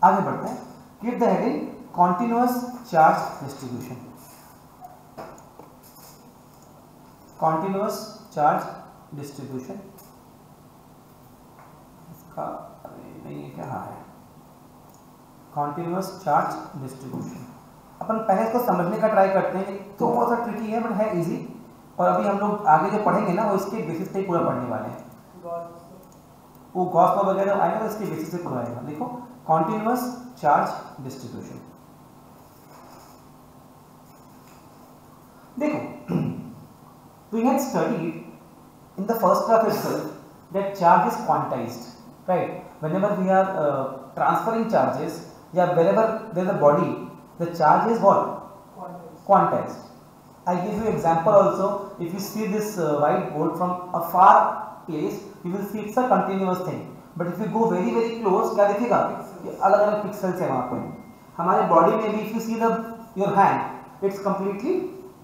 आगे बढ़ते हैं. Keep the heading continuous charge distribution. Continuous charge distribution इसका नहीं है क्या? हाँ है. Continuous charge distribution. अपन पहले इसको समझने का ट्राई करते हैं. थोड़ा सा ट्रिकी है बट है इजी. और अभी हम लोग आगे जो पढ़ेंगे ना वो इसके बेसिस पे ही पूरा पढ़ने वाले हैं. वो गॉस लॉ वगैरह आएगा तो इसके बेसिस पे पूरा आएगा. देखो कॉन्टिन्यूअस चार्ज डिस्ट्रीब्यूशन. देखो we had studied in the first class itself that charge is quantized, right? Whenever we are transferring charges, yeah, wherever there is a body, the charge is what? Quantized. I give you example also. If you see this whiteboard from a far place, you will see it's a continuous thing. But if you go very very close, क्या दिखेगा? अलग अलग pixels है वहाँ पे. हमारे body में भी if you see the your hand, it's completely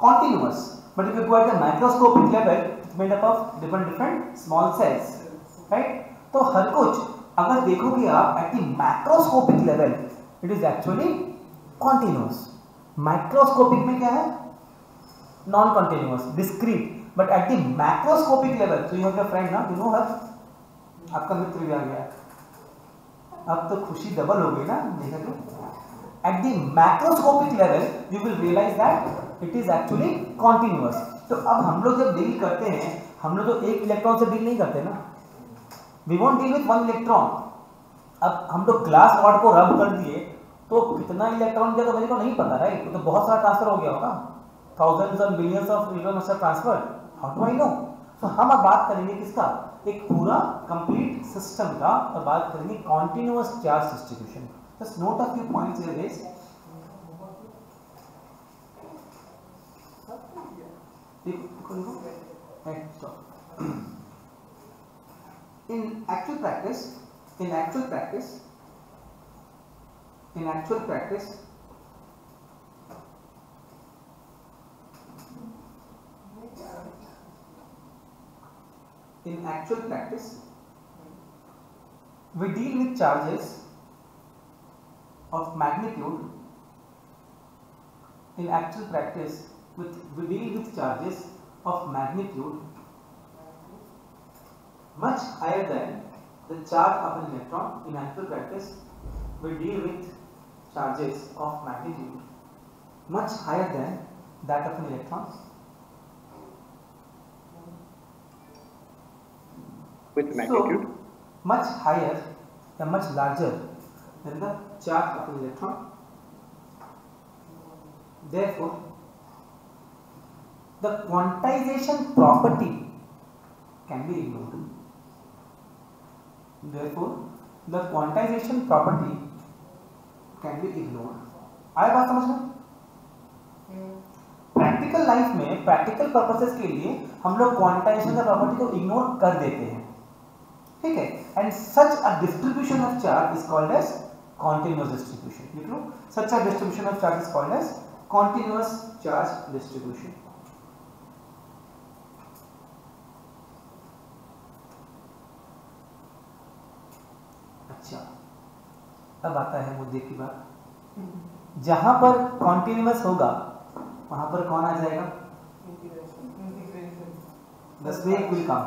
continuous. But if you go at the microscopic level, it's made up of different small cells, right? तो हर कुछ अगर देखोगे आप at the macroscopic level, it is actually continuous. Microscopic में क्या है? Non-continuous, discrete. But at the macroscopic level, so you have your friend ना, you know her? आपका मित्र भी आ गया. अब तो खुशी डबल हो गई ना, देखा तो? At the macroscopic level, you will realize that it is actually continuous. तो अब हम लोग जब डील करते हैं, हम लोग तो एक इलेक्ट्रॉन से डील नहीं करते ना. We won't deal with one electron. अब हम लोग ग्लास रॉड को रब कर दिए तो कितना इलेक्ट्रॉन दिया तो मेरे को नहीं पता, राइट? तो बहुत सारा ट्रांसफर हो गया होगा. थाउजेंड्स और millions of electron are transferred. How do I know? तो हम अब बात करेंगे किसका? एक पूरा कंप्लीट सिस्टम का. और बात करेंगे continuous charge distribution. Just note a few points here guys. In actual practice, we deal with charges of magnitude. In actual practice, we deal with charges of magnitude much higher than the charge of an electron. In actual practice, we deal with charges of magnitude much higher than that of an electron. With magnitude? So, much higher and much larger than the charge of an electron. Therefore, the quantization property can be ignored. Therefore, the quantization property can be ignored. आया बात समझ में? Practical life में practical purposes के लिए हम लोग quantization का प्रॉपर्टी को इग्नोर कर देते हैं, ठीक है? And such a distribution of charge is called as continuous distribution. लिख लो, such a distribution of charge is called as continuous charge distribution. अच्छा, अब आता है मुद्दे की बात. जहां पर कॉन्टिन्यूअस होगा वहां पर कौन आ जाएगा? बस way will come.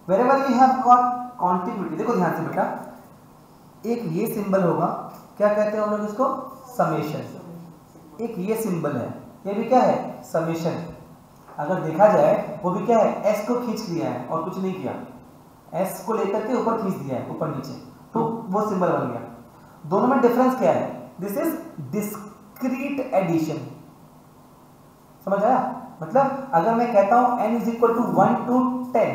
Wherever you have got continuity, देखो ध्यान से बेटा, एक ये सिंबल होगा, क्या कहते हैं हम लोग इसको? समेशन. एक ये सिंबल है, ये भी क्या है? समेशन. अगर देखा जाए वो भी क्या है? एस को खींच लिया है और कुछ नहीं किया. एस को लेकर के ऊपर खींच दिया है, ऊपर नीचे, तो वो सिंबल बन गया. दोनों में डिफरेंस क्या है? This is discrete addition. समझ आया? मतलब अगर मैं कहता हूं n is equal to 1 to 10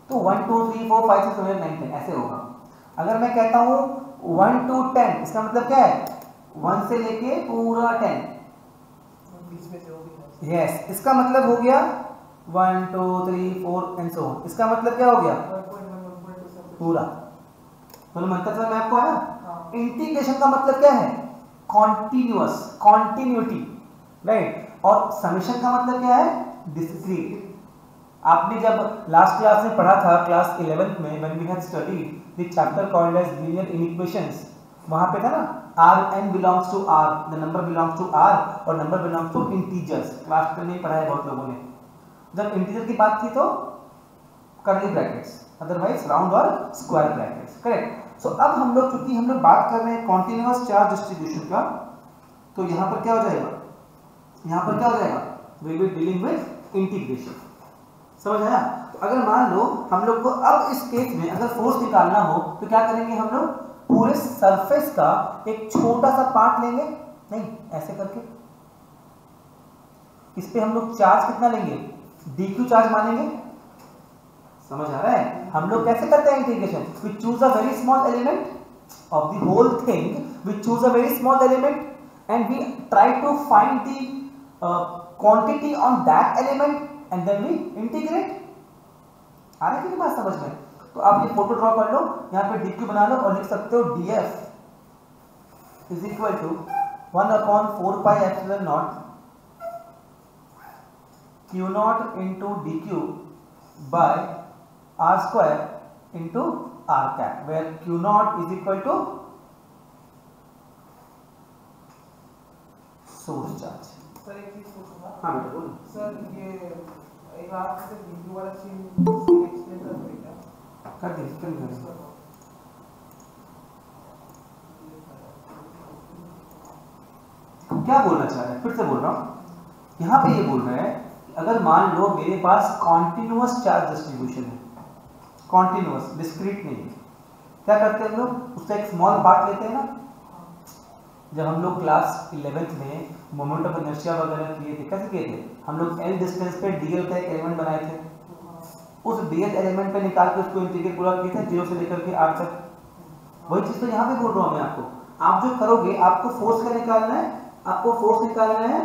तो 1 2 3 4 5 6 7 8 9 10 ऐसे होगा. अगर मैं कहता हूं 1 to 10 इसका मतलब क्या है? 1 से लेके पूरा 10 बीच में जो भी है. यस, इसका मतलब हो गया 1 2 3 4 एंड सो ऑन. इसका मतलब क्या हो गया? पूरा. तो मतलब मैं आपको आया. इंटीग्रेशन का मतलब क्या है? Continuous, continuity, right? और समेशन का मतलब क्या है? डिस्क्रीट. आपने जब लास्ट क्लास में पढ़ा था, क्लास 11th में, when we had studied the chapter called as linear inequations, वहां पे था ना r n belongs to r, the number belongs to r और number belongs to integers. Class में पढ़ा है बहुत लोगों ने। जब इंटीजर की बात की तो कर्ली ब्रैकेट्स, अदरवाइज राउंड और स्क्वायर ब्रैकेट्स, करेक्ट। सो अब हम लोग चूंकि हम लोग बात कर रहे हैं कॉन्टिन्यूअस चार्ज डिस्ट्रीब्यूशन का, तो यहाँ पर क्या हो जाएगा, यहाँ पर क्या हो जाएगा, we will dealing with integration. समझ आया? तो अगर मान लो हम लोग को अब इस केस में अगर फोर्स निकालना हो तो क्या करेंगे, हम लोग पूरे सरफेस का एक छोटा सा पार्ट लेंगे, नहीं ऐसे करके इस पे हम लोग चार्ज कितना लेंगे, dq चार्ज मानेंगे। समझ आ रहा है? हम लोग कैसे करते हैं integration, we choose a very small element of the whole thing, we choose a very small element and we try to find the quantity on that element and then we integrate. आ रहा है कि बात समझ में? तो आप ये फोटो ड्रॉ कर लो, यहाँ पे dq बना लो और लिख सकते हो df is equal to 1/4 pi epsilon naught q naught into dq by r square into r cap, where q naught is equal to source charge. Sir एक चीज पूछूंगा। हाँ बेटा बोलो। सर ये एक आप से वीडियो वाला सीन एक्सप्लेन कर देंगे क्या? कर दीजिए, कर दीजिए। क्या बोलना चाह रहे हैं, फिर से बोल रहा हूं। यहाँ पे ये बोल रहे हैं अगर मान लो मेरे पास कॉन्टिन्यूअस चार्ज डिस्ट्रीब्यूशन है, कॉन्टिन्यूअस डिस्क्रीट नहीं है, क्या करते हैं हम लोग, उसका एक स्मॉल पार्ट लेते हैं ना। जब हम लोग क्लास 11th में मोमेंट ऑफ इनर्शिया वगैरह किए थे, कैसे किए थे हम लोग, एल डिस्टेंस पे डीएल का एक एलिमेंट बनाए थे, उस डीएल एलिमेंट पे निकाल के उसको इंटीग्रेट पूरा किए थे 0 से लेकर के r तक। वही चीज तो यहाँ पे बोल रहा हूँ मैं आपको। आप जो करोगे, आपको फोर्स क्या निकालना है, आपको फोर्स निकालना है,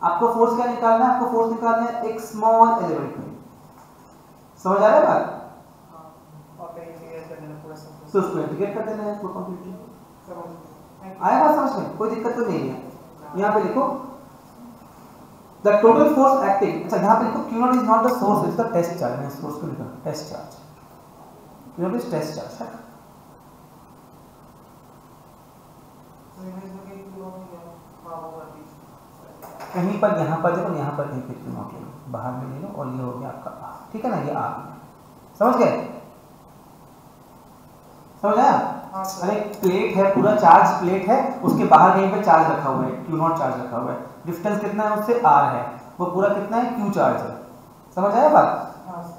आपको फोर्स क्या निकालना है, आपको फोर्स निकालना है एक स्मॉल एलिमेंट में। समझ आ रहा है बात? और कहीं इंटीग्रेट कर देना पूरा सब। तो उसको इंटीग्रेट कर देना है पूरा कंप्लीटली। समझ आया बात समझ में? कोई दिक्कत तो नहीं है। यहाँ पे लिखो द टोटल फोर्स एक्टिंग, अच्छा यहाँ पे लिखो Q naught is not the source, it's the test charge. मैं सोर्स को लिखा test charge, Q naught is test charge है। तो इमेज में कहीं क्यों नहीं है, हां होगा बीच कहीं पर यहाँ पर देखो, यहाँ पर कहीं पे Q नॉट ले लो, बाहर में ले लो और ये हो गया आपका R, ठीक है ना, ये R। समझ गए? समझ आया? अरे प्लेट है, पूरा चार्ज प्लेट है, उसके बाहर कहीं पे चार्ज रखा हुआ है, Q नॉट चार्ज रखा हुआ है, डिस्टेंस कितना है उससे R है, वो पूरा कितना है Q चार्ज है। समझ आया बात?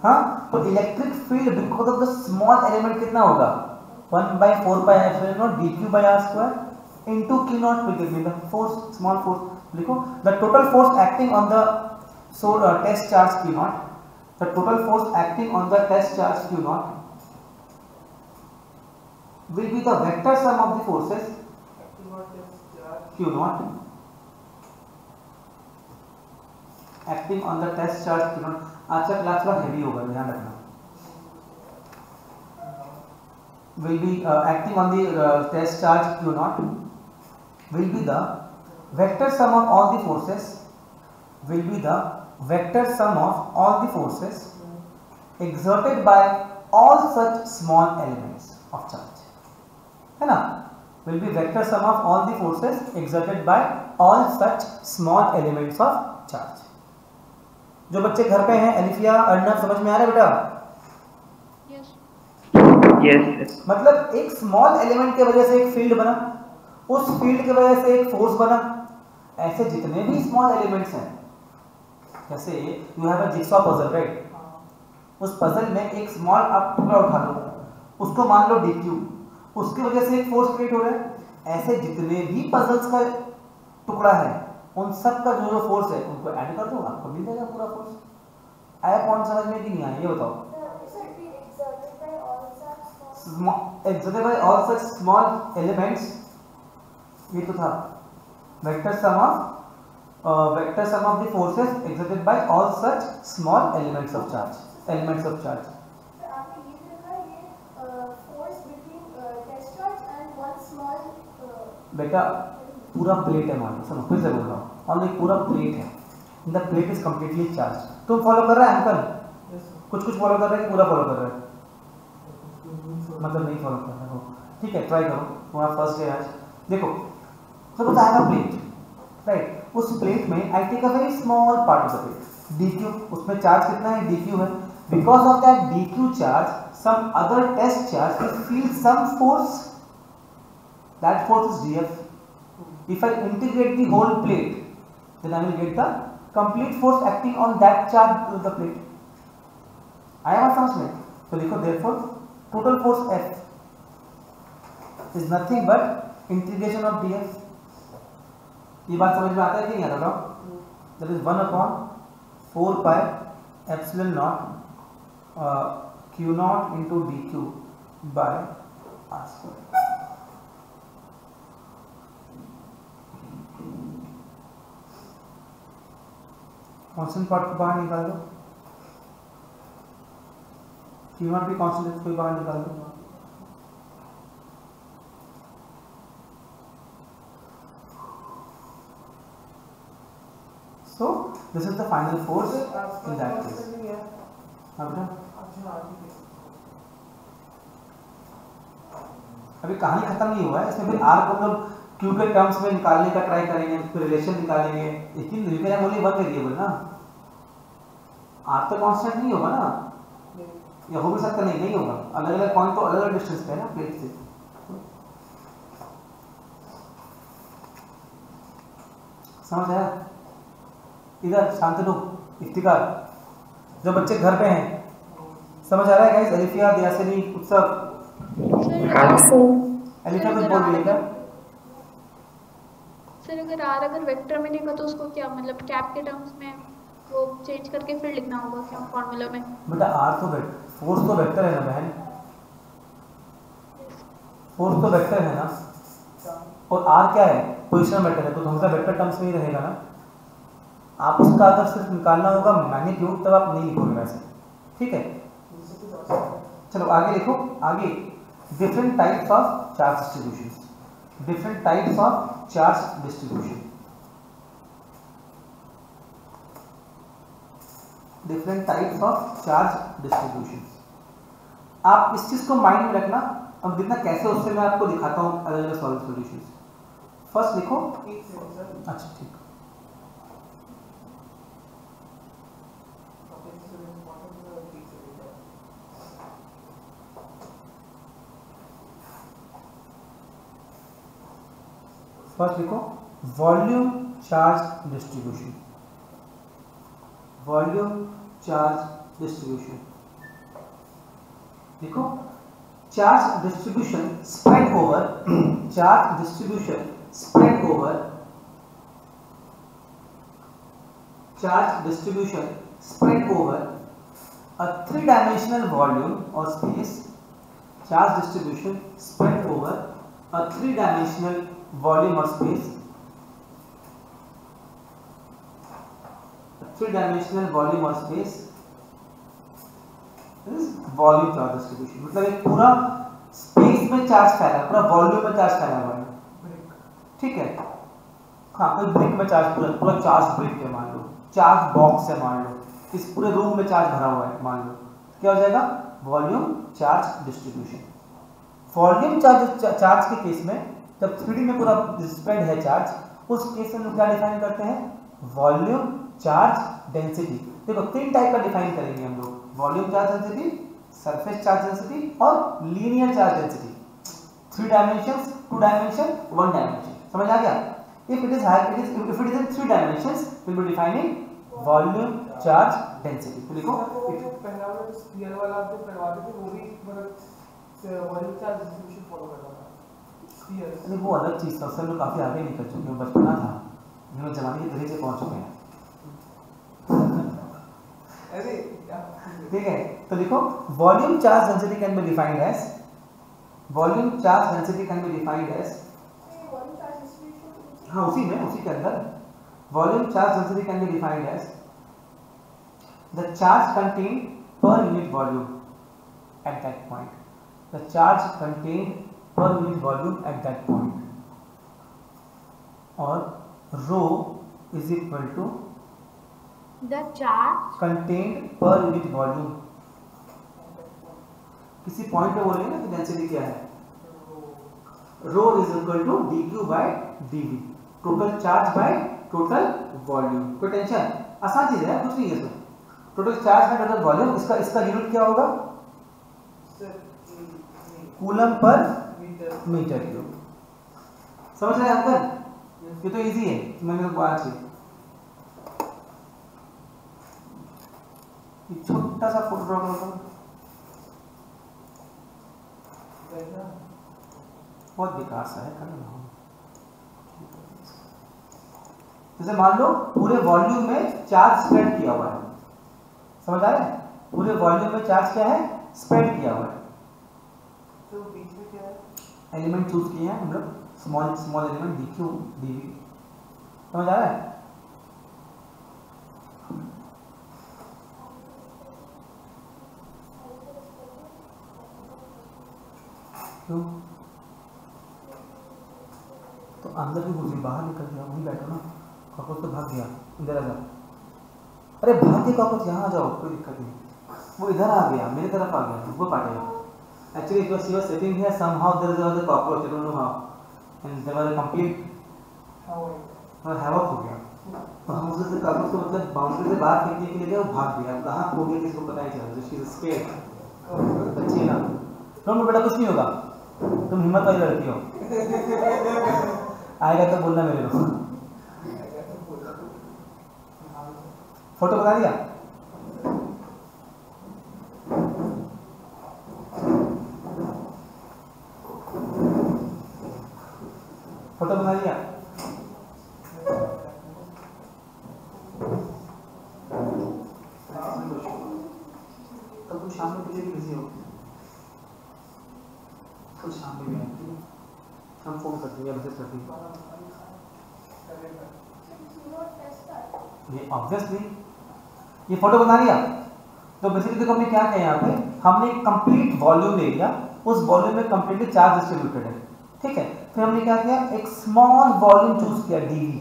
हाँ, तो electric field because of the small element कितना होगा, 1/4 pi epsilon naught dq by r square into Q naught will give me the force, small force. लिखो the total force acting on the test charge Q naught, the total force acting on the test charge Q naught will be the vector sum of the forces Q naught acting on the test charge Q naught। आज का class थोड़ा heavy होगा, ध्यान रखना। will be acting on the test charge Q naught will be the vector sum of all the forces, will be the vector sum of all the forces exerted by all such small elements of charge, है ना, will be vector sum of all the forces exerted by all such small elements of charge। जो बच्चे घर पे हैं, अलिफिया अर्नब समझ में आ रहा है बेटा? Yes. मतलब एक स्मॉल एलिमेंट की वजह से एक फील्ड बना, उस फील्ड की वजह से एक फोर्स बना। ऐसे जितने भी स्मॉल एलिमेंट्स हैं, जैसे you have a jigsaw puzzle right, उस पजल में एक स्मॉल आप टुकड़ा उठा लो, उसको मान लो dq, उसकी वजह से एक फोर्स क्रिएट हो रहा है। ऐसे जितने भी पजल्स का टुकड़ा है, उन सब का जो फोर्स है उनको ऐड कर दो, आपको मिल जाएगा पूरा फोर्स। आया पॉइंट समझ में कि नहीं आया, ये बताओ। exerted by all such small elements, ये तो था vector sum of the forces exerted by all such small elements of charge। बेटा पूरा प्लेट है, मान लो, सुनो फिर से बोल रहा हूँ, और एक पूरा प्लेट है, the plate is completely charge. तुम फॉलो कर रहा है अंकल? कुछ फॉलो कर रहे हैं, पूरा फॉलो कर रहे हैं, मतलब नहीं फॉलो कर रहे हैं। देखो, ठीक है, ट्राई करो, तुम्हारा फर्स्ट डे आज। देखो suppose I have a plate, right, उस प्लेट में I take a very small part of the plate, dq, उसमें चार्ज कितना है, dq है, because of that dq charge some other test charge will feel some force, that force is df. if I integrate the whole plate, then I will get the complete force acting on that charge to the plate. आया बात समझ में? तो लिखो therefore total force F is nothing but integration of df. ये बात समझ में आता है कि नहीं आता? That is 1/4 pi epsilon naught q naught into dq by r square. Constant part को बाहर निकाल दो, q नॉट भी कांस्टेंट को बाहर निकाल दो, so this is the final force in that case. हाँ बेटा, अभी कहानी खत्म नहीं हुआ है, इसमें फिर r को हम लोग q के टर्म्स में निकालने का ट्राई करेंगे, फिर रिलेशन निकालेंगे, लेकिन you can only one variable ना, r तो कांस्टेंट नहीं होगा ना, या हो भी सकता नहीं होगा, अलग अलग पॉइंट तो अलग अलग डिस्टेंस पे है ना प्लेट से। समझ आया? इधर शांतनु, इफ्तिकार, जो बच्चे घर पे हैं, समझ आ रहा है गाइस? अलिफिया, दियासनी, उत्सव, अलिफिया कुछ बोल रही है क्या? सर अगर r अगर वेक्टर में लिखा तो उसको क्या मतलब कैप के टर्म्स में वो चेंज करके फिर लिखना होगा क्या फॉर्मूला में? बेटा r तो फोर्स तो वेक्टर है ना बहन, फोर्स तो वेक्टर है ना, और r क्या है, पोजीशन वेक्टर है, तो हमेशा वेक्टर टर्म्स में ही रहेगा ना। आप उसका अगर सिर्फ निकालना होगा मैग्नीट्यूड, तब आप नहीं लिखोगे वैसे, ठीक है? चलो आगे लिखो, आगे different types of charge distribution, different types of charge distribution, different types of charge distribution. आप इस चीज को माइंड में रखना, अब देखना कैसे, उससे मैं आपको दिखाता हूँ अलग अलग सॉल्यूशंस। फर्स्ट लिखो, अच्छा ठीक, फर्स्ट लिखो volume charge distribution, volume charge distribution. देखो charge distribution spread over, charge distribution spread over, charge distribution spread over a three-dimensional volume or space, charge distribution spread over a three-dimensional volume or space, a three-dimensional volume or space is volume charge distribution। मतलब एक पूरा space में charge फैला है, पूरा volume में charge फैला हुआ है, ठीक है? हाँ, कोई ब्रिक में चार्ज, पूरा चार्ज ब्रिक है मान लो, चार्ज बॉक्स है मान लो, इस पूरे रूम में चार्ज भरा हुआ है मान लो, क्या हो जाएगा? Volume charge distribution. Volume charge के केस में जब 3D में पूरा स्प्रेड है चार्ज, उस केस में हम क्या डिफाइन करते हैं? Volume charge density. देखो तीन टाइप का डिफाइन करेंगे हम लोग, volume charge density, surface charge density और linear charge density. 3 dimensions, 2 dimension, 1 dimension. समझ आ गया? if it is in 3 dimensions we will be defining volume charge density। तो लिखो पहला वाला जो स्फीयर वाला आप जो करवाते थे वो भी मतलब वॉल्यूम चार्ज डिस्ट्रीब्यूशन फॉलो करता था स्फीयर। अरे वो अलग चीज था, सब लोग काफी आगे निकल चुके हैं, बचपना था, हम जमाने के दर्जे पहुंच चुके हैं। अरे ठीक है, तो लिखो volume charge density can be defined as, volume charge density can be defined as, हाँ उसी में, उसी के अंदर volume charge density can be defined as the charge contained per unit volume at that point, the charge contained per unit volume at that point, और rho is equal to the charge contained per unit volume. किसी point पे बोलेंगे ना कि density क्या है, रो is equal to dq by dv, total charge by total volume. कोई tension, आसान चीज है, कुछ नहीं है इसमें। Total charge by total volume, इसका यूनिट क्या होगा? Coulomb per metre cube. समझ रहे हैं अंकल? ये तो इजी है, मैंने तो आज छोटा सा फोटो ड्रॉ करो, बहुत बेकार सा है, कर रहा हूं। जैसे मान लो पूरे वॉल्यूम में चार्ज स्प्रेड किया हुआ है, समझ आ रहा है? पूरे वॉल्यूम में चार्ज क्या है? स्प्रेड किया हुआ है। तो बीच में क्या है? एलिमेंट चूज किए हैं हम लोग, स्मॉल एलिमेंट dq dv। समझ आ रहा है? क्यों? तो अंदर भी घुसी, बाहर निकल गया, वहीं बैठो ना। कॉकरोच तो भाग गया, इधर आ जाओ। अरे भाग के कॉकरोच, यहाँ आ जाओ, कोई दिक्कत नहीं। वो इधर आ गया, मेरी तरफ आ गया, वो काटेगा। Actually, it was, he was sitting here. Somehow there was a cockroach. I don't know how, and there was a complete havoc हो गया। तो हम उसे काकरोच को मतलब बाउंड्री से बाहर फेंकने के लिए गए, वो भाग गया। कहाँ खो गया किसी को पता नहीं चला। She is scared। अच्छी है ना? तुम बेटा कुछ नहीं होगा, तुम हिम्मत वाली लड़की हो। आएगा तो बोलना मेरे को। फोटो बता दिया? फोटो बना दिया? तब तुम शाम में किसी बिजी हो, तो शाम में भी आएंगे, हम फोन कर देंगे, मैसेज कर देंगे। ये ऑब्वियसली ये फोटो बना लिया। तो बेसिकली देखो हमने क्या किया यहाँ पे, हमने एक कंप्लीट वॉल्यूम ले लिया, उस वॉल्यूम में कंप्लीटली चार्ज डिस्ट्रीब्यूटेड है, ठीक है। फिर हमने क्या किया, एक स्मॉल वॉल्यूम चूज किया dv।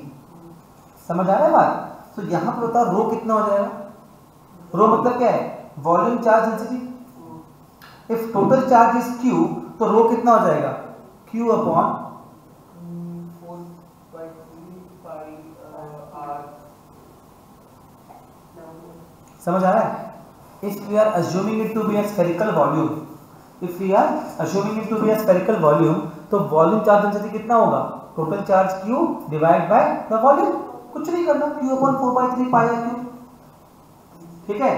समझ आ रहा है बात? तो यहाँ पर बताओ रो कितना हो जाएगा? रो मतलब क्या है? Volume charge density. If total charge is q, तो रो कितना हो जाएगा? q अपॉन 4/3 पाई r। समझ आ रहा है? If we are assuming it to be a spherical volume, if we are assuming it to be a spherical volume, तो volume charge density कितना होगा? Total charge q divide by the volume. कुछ नहीं करना, q अपॉन 4/3 पाई r cube. ठीक है,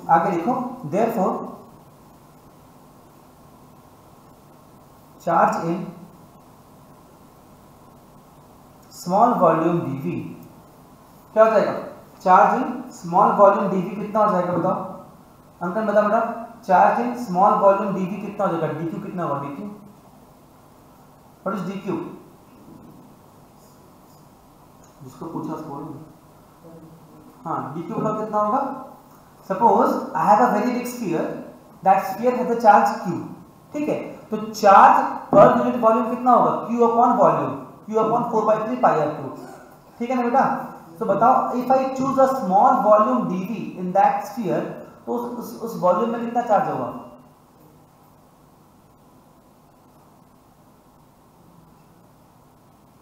आगे लिखो, therefore charge in small volume dv क्या हो जाएगा? Charge in small volume dv कितना हो जाएगा बताओ? अंकल बता बेटा, charge in small volume dv कितना हो जाएगा? dq कितना होगा? dq, what is dq? जिसको पूछा उसको बोलो। हाँ, dq का कितना होगा? Suppose I have a very big sphere, that sphere has a charge q, ठीक है। तो चार्ज पर यूनिट वॉल्यूम कितना होगा? q upon volume, q upon 4/3 पाई r क्यूब, ठीक है ना बेटा? तो बताओ, if I choose a small volume dv in that sphere, तो उस वॉल्यूम में कितना चार्ज होगा?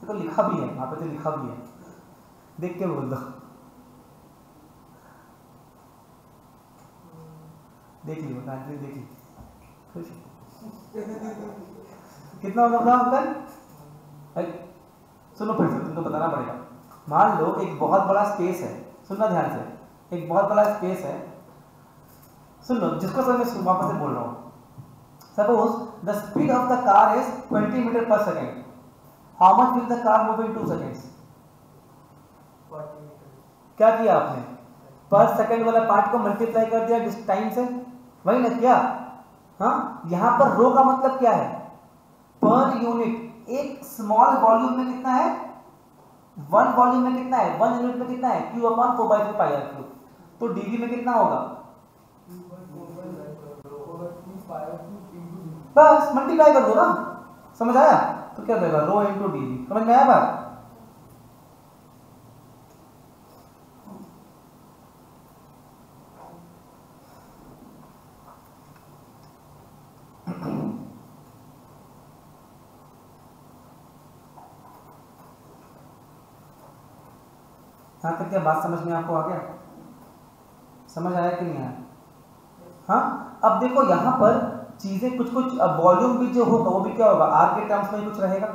तो लिखा भी है वहां पे, तो लिखा भी है, देख के बोल दो। देख लियो, देख ली, खुश कितना होगा बताओ अंकल? सुनो फिर से, तुमको बताना पड़ेगा। मान लो एक बहुत बड़ा स्पेस है, सुनना ध्यान से, एक बहुत बड़ा स्पेस है, सुन लो जिसको मैं वापस से बोल रहा हूँ। Suppose the speed of the car is 20 meter per second, how much will the car move in 2 seconds? 40 meter. क्या किया आपने? पर सेकेंड वाला पार्ट को मल्टीप्लाई कर दिया टाइम से, वही ना क्या? हाँ, यहाँ पर रो का मतलब क्या है? Per unit. एक स्मॉल वॉल्यूम में कितना है? वन वॉल्यूम में कितना है? 1 यूनिट में कितना है? q अपॉन 4/3 पाई r क्यूब। तो dv में कितना होगा? बस मल्टीप्लाई कर दो ना, समझ आया? तो क्या देगा? Rho into dv। समझ में आया बात? यहाँ तक क्या बात समझ में आपको आ गया? समझ आया कि नहीं आया? हाँ, अब देखो यहाँ पर चीजें कुछ कुछ, अब वॉल्यूम भी जो होगा वो भी क्या होगा, आर के टर्म्स में कुछ रहेगा।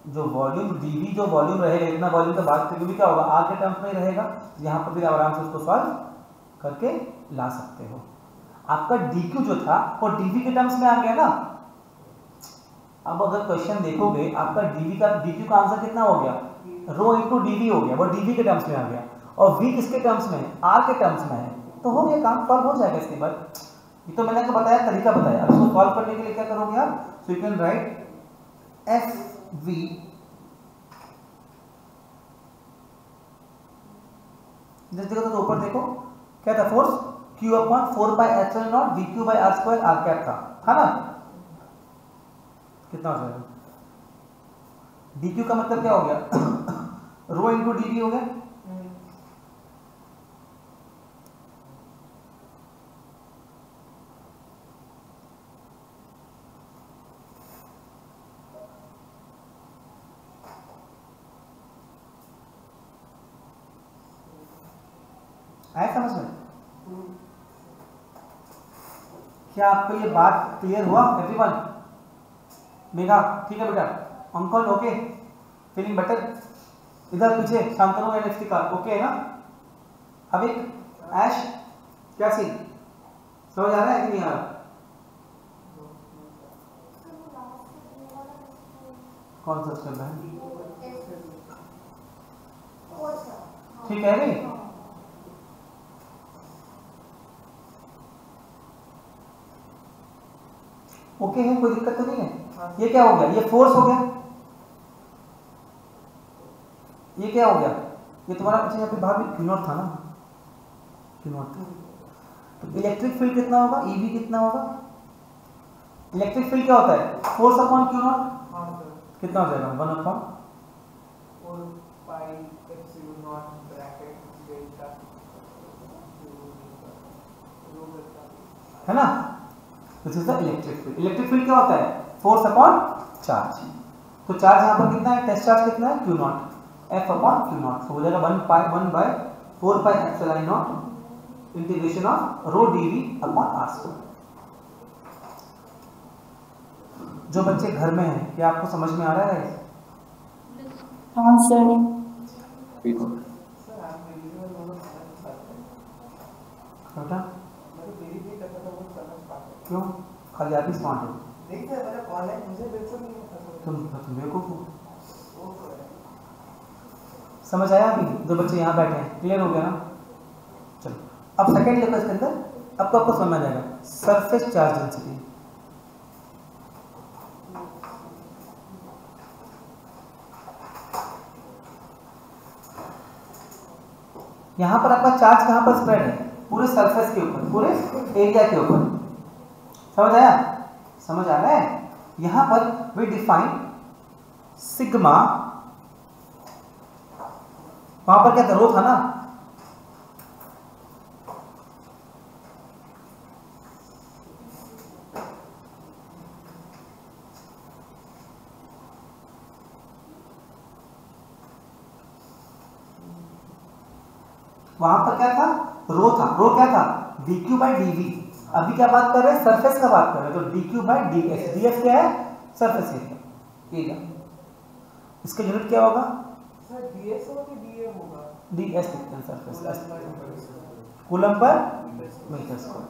जो वॉल्यूम डीवी जो वॉल्यूम रहेगा, इतना वॉल्यूम का बात करेंगे भी क्या होगा, आर के टर्म्स में ही रहेगा। यहाँ पर भी आराम से उसको सॉल्व करके ला सकते हो। आपका डीक्यू जो था वो डीवी के टर्म्स में आ गया ना। अब अगर क्वेश्चन देखोगे, आपका डीक्यू का आंसर कितना हो गया, रो इंटू डीवी हो गया, वो डीवी के टर्म्स में आ गया। और वी किसके टर्म्स में है, आर के टर्म्स में है, तो हो गया काम, सॉल्व हो जाएगा इसके बाद। ये तो मैंने आपको बताया, तरीका बताया। अब इसको सॉल्व करने के लिए क्या करोगे आप, so you can write F V जैसे देखो तो ऊपर देखो क्या था, force Q upon 4 by epsilon naught dq by r square r cap था ना। कितना हो जाएगा, dq का मतलब क्या हो गया, रो इंटू dv हो गया। आया समझ में? क्या आपको ये बात क्लियर हुआ एवरीवन? मेघा ठीक है बेटा, अंकल ओके, फीलिंग बेटर? इधर पीछे शांतनु एनएफटी का ओके है ना? अब एक ऐश क्या सी समझ आ रहा है कि नहीं आ रहा? कौन सा स्टेप है? ठीक है भाई, ओके है, कोई दिक्कत तो नहीं है। ये क्या हो गया, ये फोर्स हो गया, ये क्या हो गया, ये तुम्हारा अच्छा यहाँ पे बाहर भी क्यू नॉट था ना, क्यू नॉट था। तो इलेक्ट्रिक फील्ड कितना होगा, ईवी कितना होगा, इलेक्ट्रिक फील्ड क्या होता है, फोर्स अपॉन क्यू नॉट, कितना हो जाएगा 1 upon 4 pi epsilon naught bracket delta है ना। This is the electric field. Electric field क्या होता है, फोर्स अपॉन चार्ज। तो चार्ज यहाँ पर कितना है, टेस्ट चार्ज कितना है, Q naught, F upon Q naught. तो हो जाएगा 1 by 4 pi epsilon naught integration of rho DV upon R square. जो बच्चे घर में हैं, क्या आपको समझ में आ रहा है? हाँ सर। सर आप मेरी और दोनों समझ पाते हैं, बेटा मैं तो मेरी भी करता था वो समझ पाते हैं। क्यों, खाली आप ही स्मार्ट हो, नहीं सर, मेरा कॉल है, मुझे बिल्कुल नहीं पता। तुम बेवकूफ हो। वो तो है। समझ आया अभी? जो बच्चे यहाँ बैठे हैं, क्लियर हो गया ना? चलो अब सेकंड लिखो इसके अंदर, अब तो आपको समझ आ जाएगा, सरफेस चार्ज डेंसिटी। यहाँ पर आपका चार्ज कहाँ पर स्प्रेड है, पूरे सरफेस के ऊपर, पूरे एरिया के ऊपर। समझ आया? समझ आ रहा है? यहाँ पर वी डिफाइन सिग्मा, वहां पर क्या था, रो था ना, वहां पर क्या था, रो था। रो क्या था, dq बाई dv। अभी क्या बात कर रहे हैं, सरफेस का बात कर रहे हैं, तो dq बाई ds। ds क्या है, सरफेस एरिया। इसका यूनिट क्या होगा, सर ds होगा कि dm होगा? ds लिखते हैं, सरफेस कूलम पर मीटर स्क्वायर।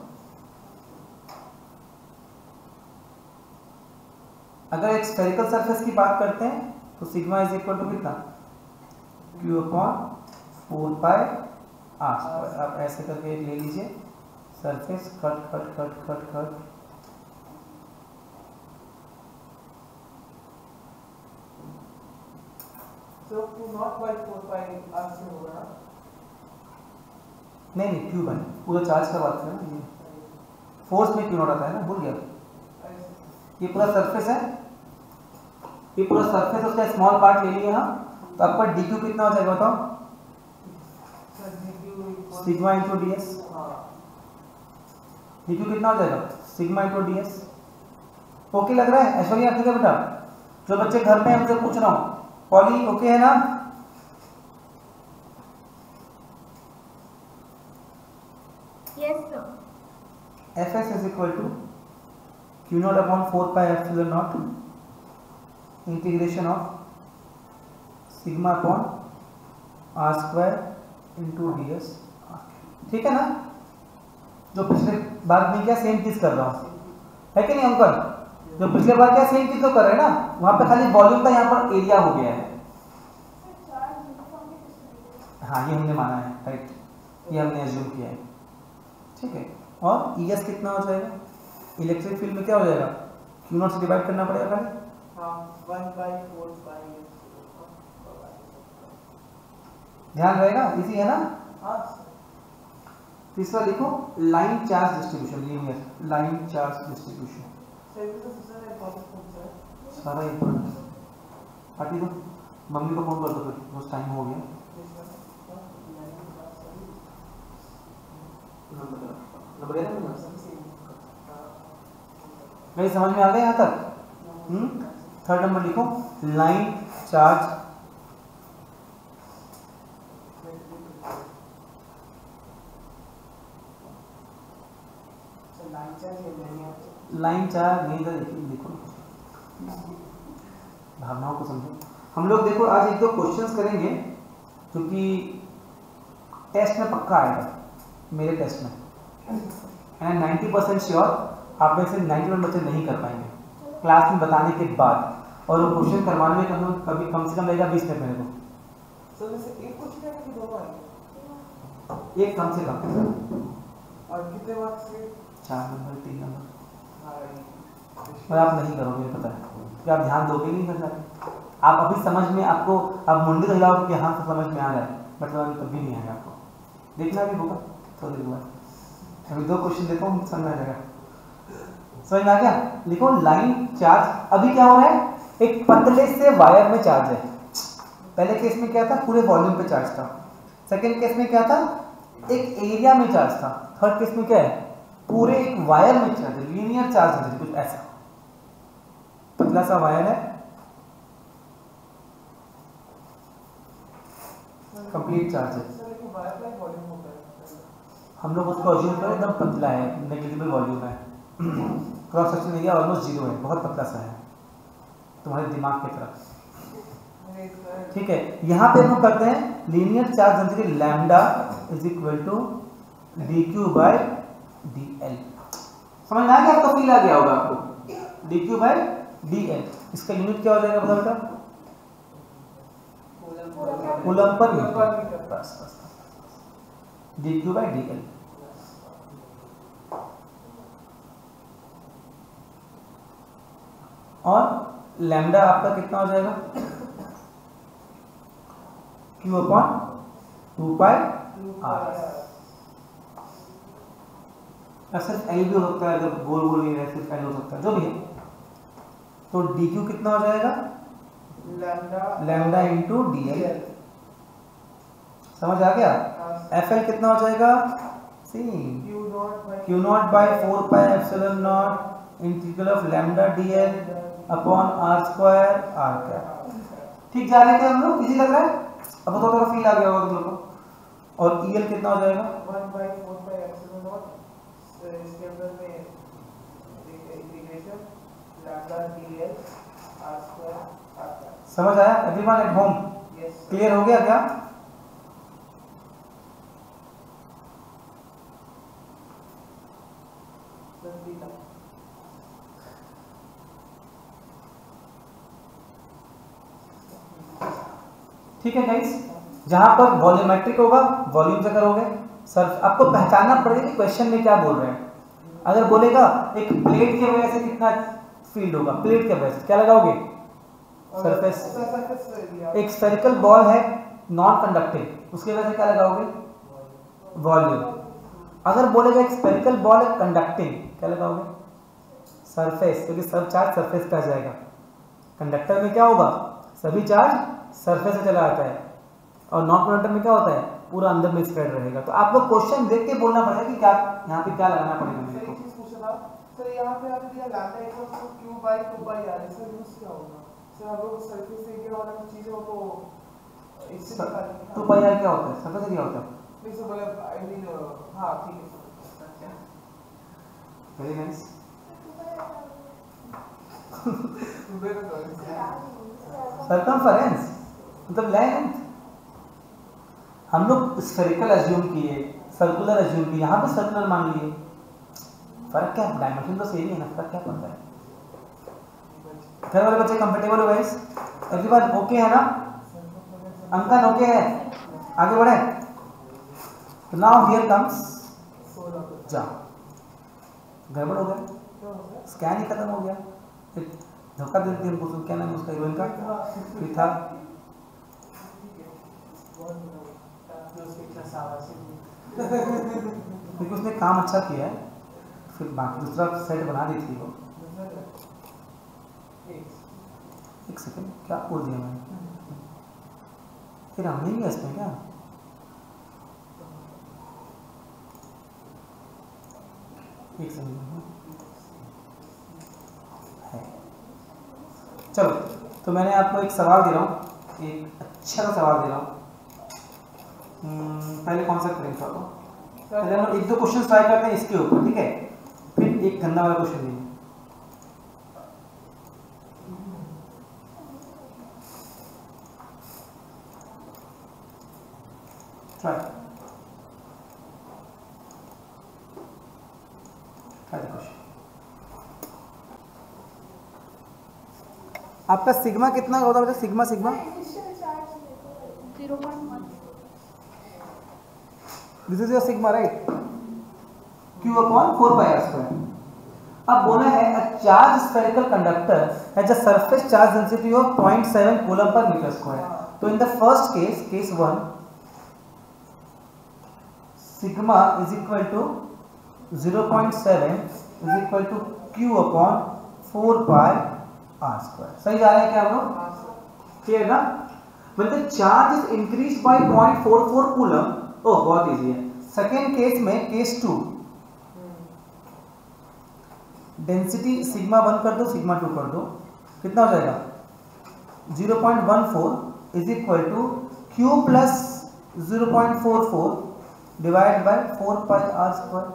अगर एक स्फेरिकल सरफेस की बात करते हैं तो सिग्मा इज इक्वल टू कितना, q upon 4 pi R square. आप ऐसे करके एक ले लीजिए, surface cut cut cut cut cut, तो Q naught by 4 pi r से होगा ना? नहीं नहीं, क्यू बने, पूरा चार्ज का बात करें ना, ये फोर्स में क्यू नॉट आता है ना, भूल गया। ये पूरा सरफेस है, ये पूरा सरफेस, उसका स्मॉल पार्ट ले लिया यहाँ, तो आपका dq कितना हो जाएगा बताओ, sir dq sigma into ds। हाँ dq कितना हो जाएगा, सिग्मा इंटू ds। ओके लग रहा है ऐश्वर्या? ठीक है बेटा, जो बच्चे घर में हमसे पूछ रहा हूँ, पॉली ओके है ना? Yes, sir. Fs is equal to q naught upon 4 pi epsilon naught integration of sigma upon R square into D S. ठीक है ना, जो पिछले बार में क्या सेम चीज कर रहा हूँ, है कि नहीं अंकल? जो पिछले बार क्या सेम चीज तो कर रहे हैं ना, वहां पे खाली वॉल्यूम का यहाँ पर एरिया हो गया है। हाँ ये हमने माना है, राइट, ये हमने एज्यूम किया है। ठीक है, और ई एस कितना हो जाएगा? इलेक्ट्रिक फील्ड में क्या हो जाएगा? क्यू नॉट से डिवाइड करना पड़ेगा खाली। ध्यान रहेगा, इजी है ना? तीसरा लिखो line charge distribution, linear line charge distribution. सारा इंपॉर्टेंट पार्टी दो, मम्मी को फोन कर दो, फिर उस टाइम हो गया। नहीं समझ में आ गया यहाँ तक? थर्ड नंबर लिखो लाइन चार्ज नहीं लिखो, भावनाओं को समझो। हम लोग देखो आज एक दो क्वेश्चंस करेंगे क्योंकि टेस्ट में पक्का आएगा, मेरे टेस्ट में, एंड 90% श्योर आप में से 91 बच्चे नहीं कर पाएंगे क्लास में बताने के बाद, और वो क्वेश्चन करवाने में कभी कम से कम लगेगा 20 मिनट मेरे को। सर वैसे एक क्वेश्चन है कि दोनों आएंगे? एक कम से कम। और कितने मार्क्स के? 4 नंबर 3 नंबर। और आप नहीं करोगे पता है, कि आप ध्यान दोगे नहीं करना। आप अभी समझ में, आपको आप मुंडी तो हिलाओगे कि हाँ तो समझ में आ रहा है, मतलब कभी नहीं आएगा आपको, देखना भी होगा थोड़ी देर बाद। अभी 2 क्वेश्चन देखो समझ में आ जाएगा। समझ में आ गया? लिखो लाइन चार्ज। अभी क्या हो रहा है, एक पतले से वायर में चार्ज है। पहले केस में क्या था, पूरे वॉल्यूम पे चार्ज था। सेकेंड केस में क्या था, एक एरिया में चार्ज था। थर्ड केस में क्या है, पूरे एक वायर में चार्ज है, लीनियर चार्ज है, कुछ ऐसा पतला सा वायर है, कंप्लीट चार्ज है। हम लोग उसको अज्यूम करें एकदम पतला है, नेग्लिजिबल वॉल्यूम है, क्रॉस सेक्शन एरिया ऑलमोस्ट 0 है, बहुत पतला सा है तुम्हारे दिमाग की तरफ। ठीक है, यहाँ पे हम करते हैं linear charge density lambda is equal to dq by dl। समझ में आ गया? आपको फील आ गया होगा आपको, dq बाय dl। इसका यूनिट क्या हो जाएगा बता बेटा? Coulomb per metre. बस dq बाय dl। और लैम्डा आपका कितना हो जाएगा? q upon 2 pi r। सिर्फ एल भी हो सकता है, अगर गोल गोल नहीं है सिर्फ एल हो सकता है, जो भी है। तो dq कितना हो जाएगा? Lambda into dl। समझ आ गया? fl कितना हो जाएगा? Same, q naught by 4 pi epsilon naught integral of lambda dl upon r square r cap. ठीक जा रहे हैं क्या हम लोग? इजी लग रहा है? अब तो थोड़ा फील आ गया होगा तुम लोग को। और el कितना हो जाएगा? 1/4 पाई एप्सिलॉन नॉट, इसके अंदर में integration lambda dl r square r cap. समझ आया एवरीवन एट होम? क्लियर हो गया क्या? ठीक है गाइस, जहां पर वॉल्यूमेट्रिक होगा वॉल्यूम से करोगे। सर आपको पहचानना पड़ेगा कि क्वेश्चन में क्या बोल रहे हैं। अगर बोलेगा एक प्लेट की वजह से कितना फील्ड होगा, प्लेट की वजह से क्या लगाओगे? सरफेस। एक स्फेरिकल बॉल है नॉन कंडक्टिंग, उसकी वजह से क्या लगाओगे? वॉल्यूम। अगर बोलेगा एक स्फेरिकल बॉल है कंडक्टिंग, क्या लगाओगे? सरफेस, क्योंकि सब चार्ज सरफेस पे आ जाएगा। कंडक्टर में क्या होगा? सभी चार्ज सरफेस से चला आता है, और नॉन कंडक्टर में क्या होता है? पूरा अंदर में स्प्रेड रहेगा। तो आपको क्वेश्चन देख के बोलना पड़ेगा कि क्या यहाँ पे क्या लगाना पड़ेगा मेरे को। सर यहाँ पे आपने दिया lambda equals to q by 2 pi r, इसका यूज क्या होगा? सर हम लोग सरफेस एरिया वाला चीजें को इससे निकाल 2 पाई r क्या होता है? सरफेस एरिया होता है। नहीं सर, मतलब आई मीन हाँ ठीक है वेरी नाइस। सर्कमफरेंस मतलब लेंथ, हम लोग स्फेरिकल अज्यूम किए, सर्कुलर अज्यूम किए, यहाँ पे सर्कुलर मान लिए, फर्क क्या, डायमेंशन तो सेम ही है ना, फर्क क्या पड़ता है। घर वाले बच्चे कंफर्टेबल हो गाइस, एवरीवन ओके है ना, अंकन ओके है, आगे बढ़े। तो नाउ हियर कम्स जा, गड़बड़ हो गया, स्कैन ही खत्म हो गया, धोखा दे देती हमको। क्या नाम है उसका हीरोइन का, पृथा, क्योंकि उसने काम अच्छा किया है, फिर बाकी दूसरा सेट बना दी थी वो। एक सेकंड, क्या बोल दिया मैंने, फिर हमने भी इसमें क्या, एक सेकंड है। चलो, तो मैंने आपको एक सवाल दे रहा हूँ, एक अच्छा सा सवाल दे रहा हूँ। पहले कौन सा करेंगे सर, पहले हम एक दो क्वेश्चन ट्राई करते हैं इसके ऊपर, ठीक है, फिर एक गंदा वाला क्वेश्चन देंगे। आपका सिग्मा कितना होता है, sigma sigma 0.1। This is your sigma right, Q upon 4 pi r square. अब बोला है a charge spherical conductor has a surface charge density of 0.7 coulomb पर मीटर स्क्वायर। तो in the first case, case 1, sigma is equal to 0.7 is equal to Q upon 4 pi r square. सही जा रहा है क्या हम लोग, क्लियर ना। When the charge is increased by 0.44 coulomb, ओह बहुत इजी है। सेकेंड केस में, केस 2, डेंसिटी सिग्मा 1 कर दो, सिग्मा 2 कर दो, कितना हो जाएगा 0.14 is equal to Q plus 0.44 divide by 4 pi r square.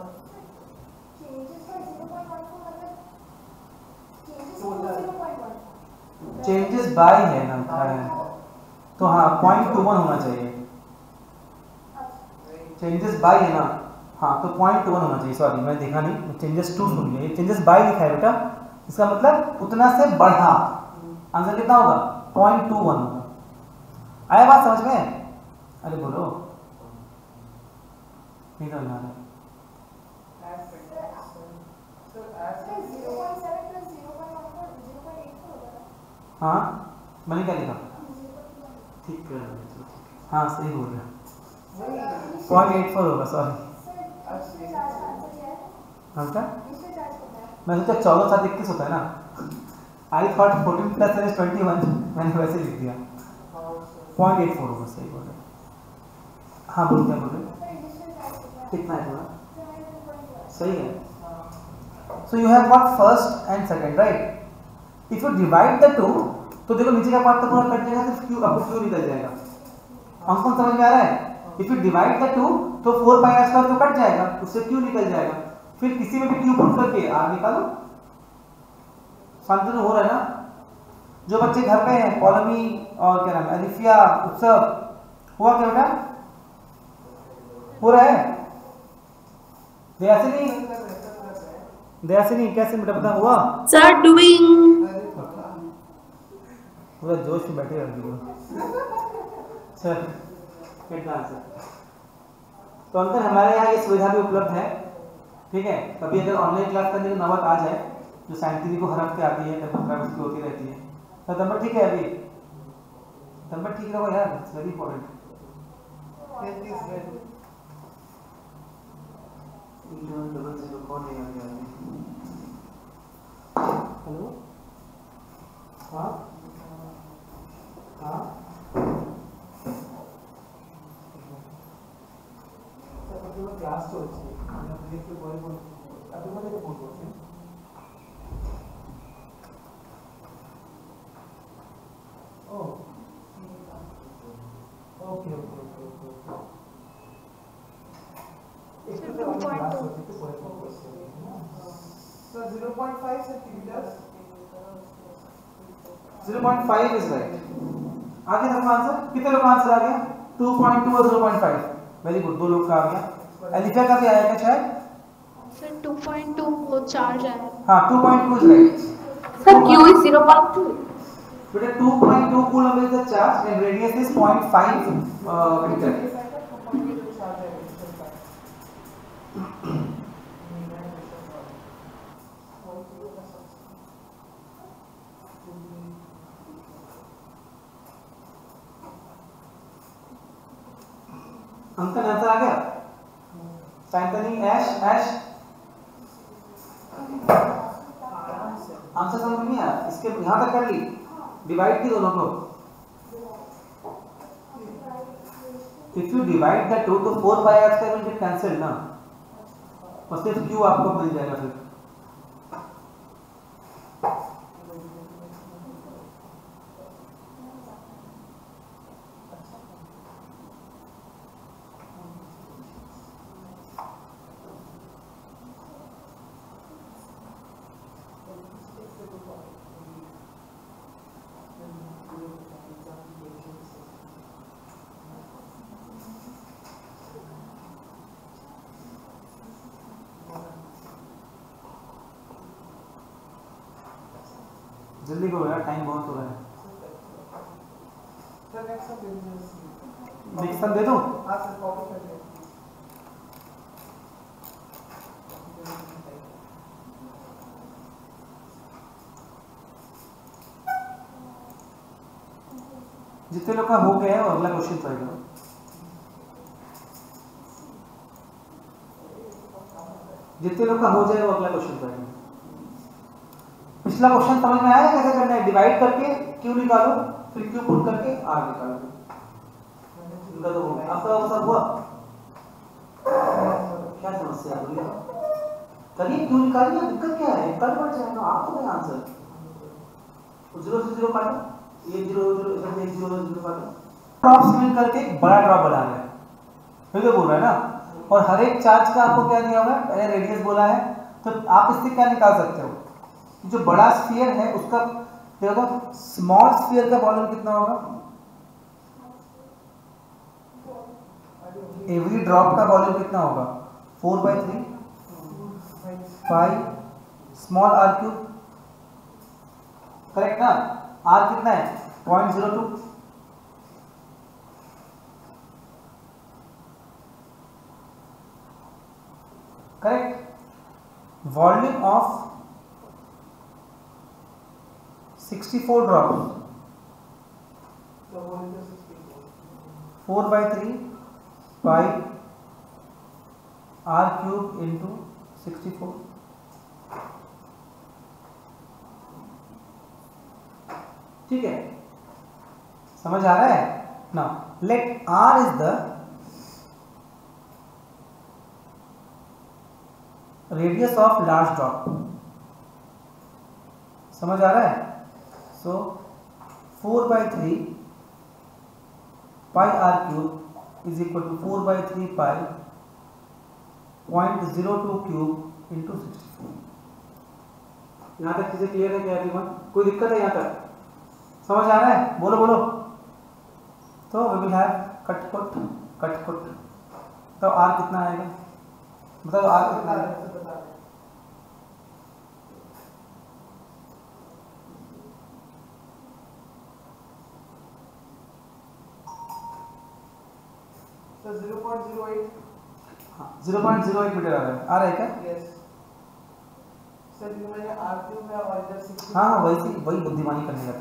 Changes by है ना, तो हाँ 0.21 होना चाहिए, चेंजेस बाय है ना, हाँ तो 0.21 होना चाहिए। सॉरी मैं देखा नहीं, चेंजेस 2 सुन लिया, ये चेंजेस बाय लिखा है बेटा, इसका मतलब उतना से बढ़ा। आंसर कितना होगा 0.21 होगा। आया बात समझ में, अरे बोलो नहीं समझ आ रहा। हाँ मैंने क्या लिखा, ठीक कर, हाँ सही बोल रहे हैं, 0.84 होगा, सॉरी। हाँ क्या, मैं सोचा 14 7 21 होता है ना, आई थॉट 14 प्लस 21, मैंने वैसे लिख दिया, 0.84 होगा, सही बोल रहे। हाँ बोलो क्या बोल रहे, कितना है थोड़ा, सही है। So you have got first and second right. If you divide the two, तो देखो नीचे का पार्ट तो पूरा कट जाएगा, सिर्फ क्यू, आपको क्यू निकल जाएगा। कौन समझ में आ रहा है। If you divide the two, तो 4 पाई r स्क्वायर तो कट जाएगा, उससे क्यू निकल जाएगा, फिर किसी में भी क्यू पुट करके r निकालो। शांतनु हो रहा है ना। जो बच्चे घर पे हैं, पौलमी और क्या नाम है, अलिफिया, उत्सव, हुआ क्या बेटा, हो रहा है। दयासिनी, दयासिनी कैसे बेटा पता हुआ, सर डूइंग। पूरा जोश में बैठे रहती हो। चल कितना आंसर। तो अंतर हमारे यहाँ ये सुविधा भी उपलब्ध है, ठीक है। कभी अगर ऑनलाइन क्लास करने की नौबत आ जाए, जो साइंटिफिक को हरफ के आती है, तब उसकी होती रहती है, तो नंबर ठीक है, अभी नंबर ठीक रहो यार, इट्स वेरी इंपॉर्टेंट। हेलो, हाँ हाँ क्लास तो अच्छी okay okay okay okay. So 0.5 centimeters. 0.5 is right. आगे देखो आंसर, कितने लोग का आंसर आ गया? 2.2 और 0.5। वेरी गुड, 2 लोग का आ गया। एलिफा का भी आया क्या शायद? सर 2.2 वो चार्ज आया। हाँ 2.2 is right. Sir, Q is 0.2. बेटा 2.2 coulomb is the charge and radius is 0.5 meter. Uncle answer आ गया? सैंटनी ऐश आंसर समझ में नहीं आया? इसके यहां तक कर ली, डिवाइड की दोनों को। इफ यू डिवाइड द 2 तो 4 by r will get cancel ना, और सिर्फ q आपको मिल जाएगा फिर। जल्दी करो यार, टाइम बहुत हो रहा है। सर नेक्स्ट दे दीजिए। नेक्स्ट दे दो। हाँ सर, कॉपी कर दीजिए। जितने लोग का हो गया है वो अगला क्वेश्चन ट्राई करो। जितने लोग का हो जाए वो अगला क्वेश्चन ट्राई करो। पिछला क्वेश्चन समझ में आया कैसे करना है? डिवाइड करके क्यू निकालो, फिर क्यू पुट करके आर निकालो। इनका तो आपका सब हुआ? क्या समस्या है? करिए, क्यू निकालिए, दिक्कत क्या है? कल बढ़ जाएगा, आपको क्या आंसर? 0 से 0 काटो, ये 0 0 इधर से 0 0 काटो। ड्रॉप्स मिल करके एक बड़ा ड्रॉप बना रहा है, फिर तो बोल रहा है ना। और हर एक चार्ज का आपको क्या दिया हुआ है? पहले रेडियस बोला है, तो आप इससे क्या निकाल सकते हो? जो बड़ा स्फीयर है उसका देखो, स्मॉल स्फीयर का वॉल्यूम कितना होगा? एवरी ड्रॉप का वॉल्यूम कितना होगा? 4/3 pi small r cube, correct ना? आर कितना है? 0.02। Correct. Volume of 64 drops, 4/3 pi r cube into 64। ठीक है, समझ आ रहा है ना? Let r is the radius of large drop. समझ आ रहा है? So 4/3 pi r cube is equal to 4/3 pi 0.02 cube into 64। यहाँ तक चीजें क्लियर है क्या एवरीवन? कोई दिक्कत है यहाँ तक? समझ आ रहा है? बोलो बोलो। तो वी विल हैव कट कुट। तो आर कितना आएगा? मतलब आर कितना आएगा? सर 0.08। हाँ 0.08 मीटर आ रहा है क्या? यस सर, मैंने आर क्यूब में और इधर 64। हाँ वही बुद्धिमानी करने का।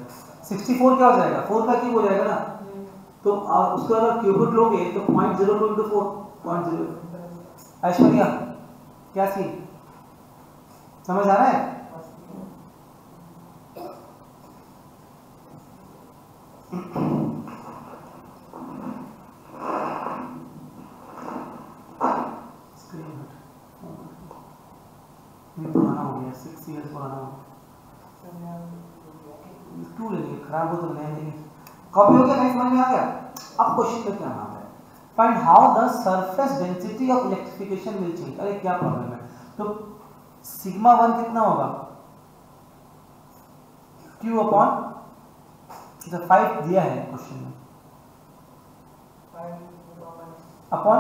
64 क्या हो जाएगा? 4 का क्यूब हो जाएगा ना। तो उसको अगर क्यूबिक लोगे तो 0.02 इंटू 4 0.0। ऐश्वर्या क्या सीन समझ आ रहा है? पुराना हो गया, 6 इयर्स पुराना हो गया। टू लेंगे, खराब हो तो नया लेंगे। कॉपी हो गया? नहीं समझ में आ गया? अब क्वेश्चन का क्या नाम है? Find how the surface density of electrification will change. अरे क्या प्रॉब्लम है? तो सिग्मा 1 कितना होगा Q अपॉन 5 दिया है क्वेश्चन में upon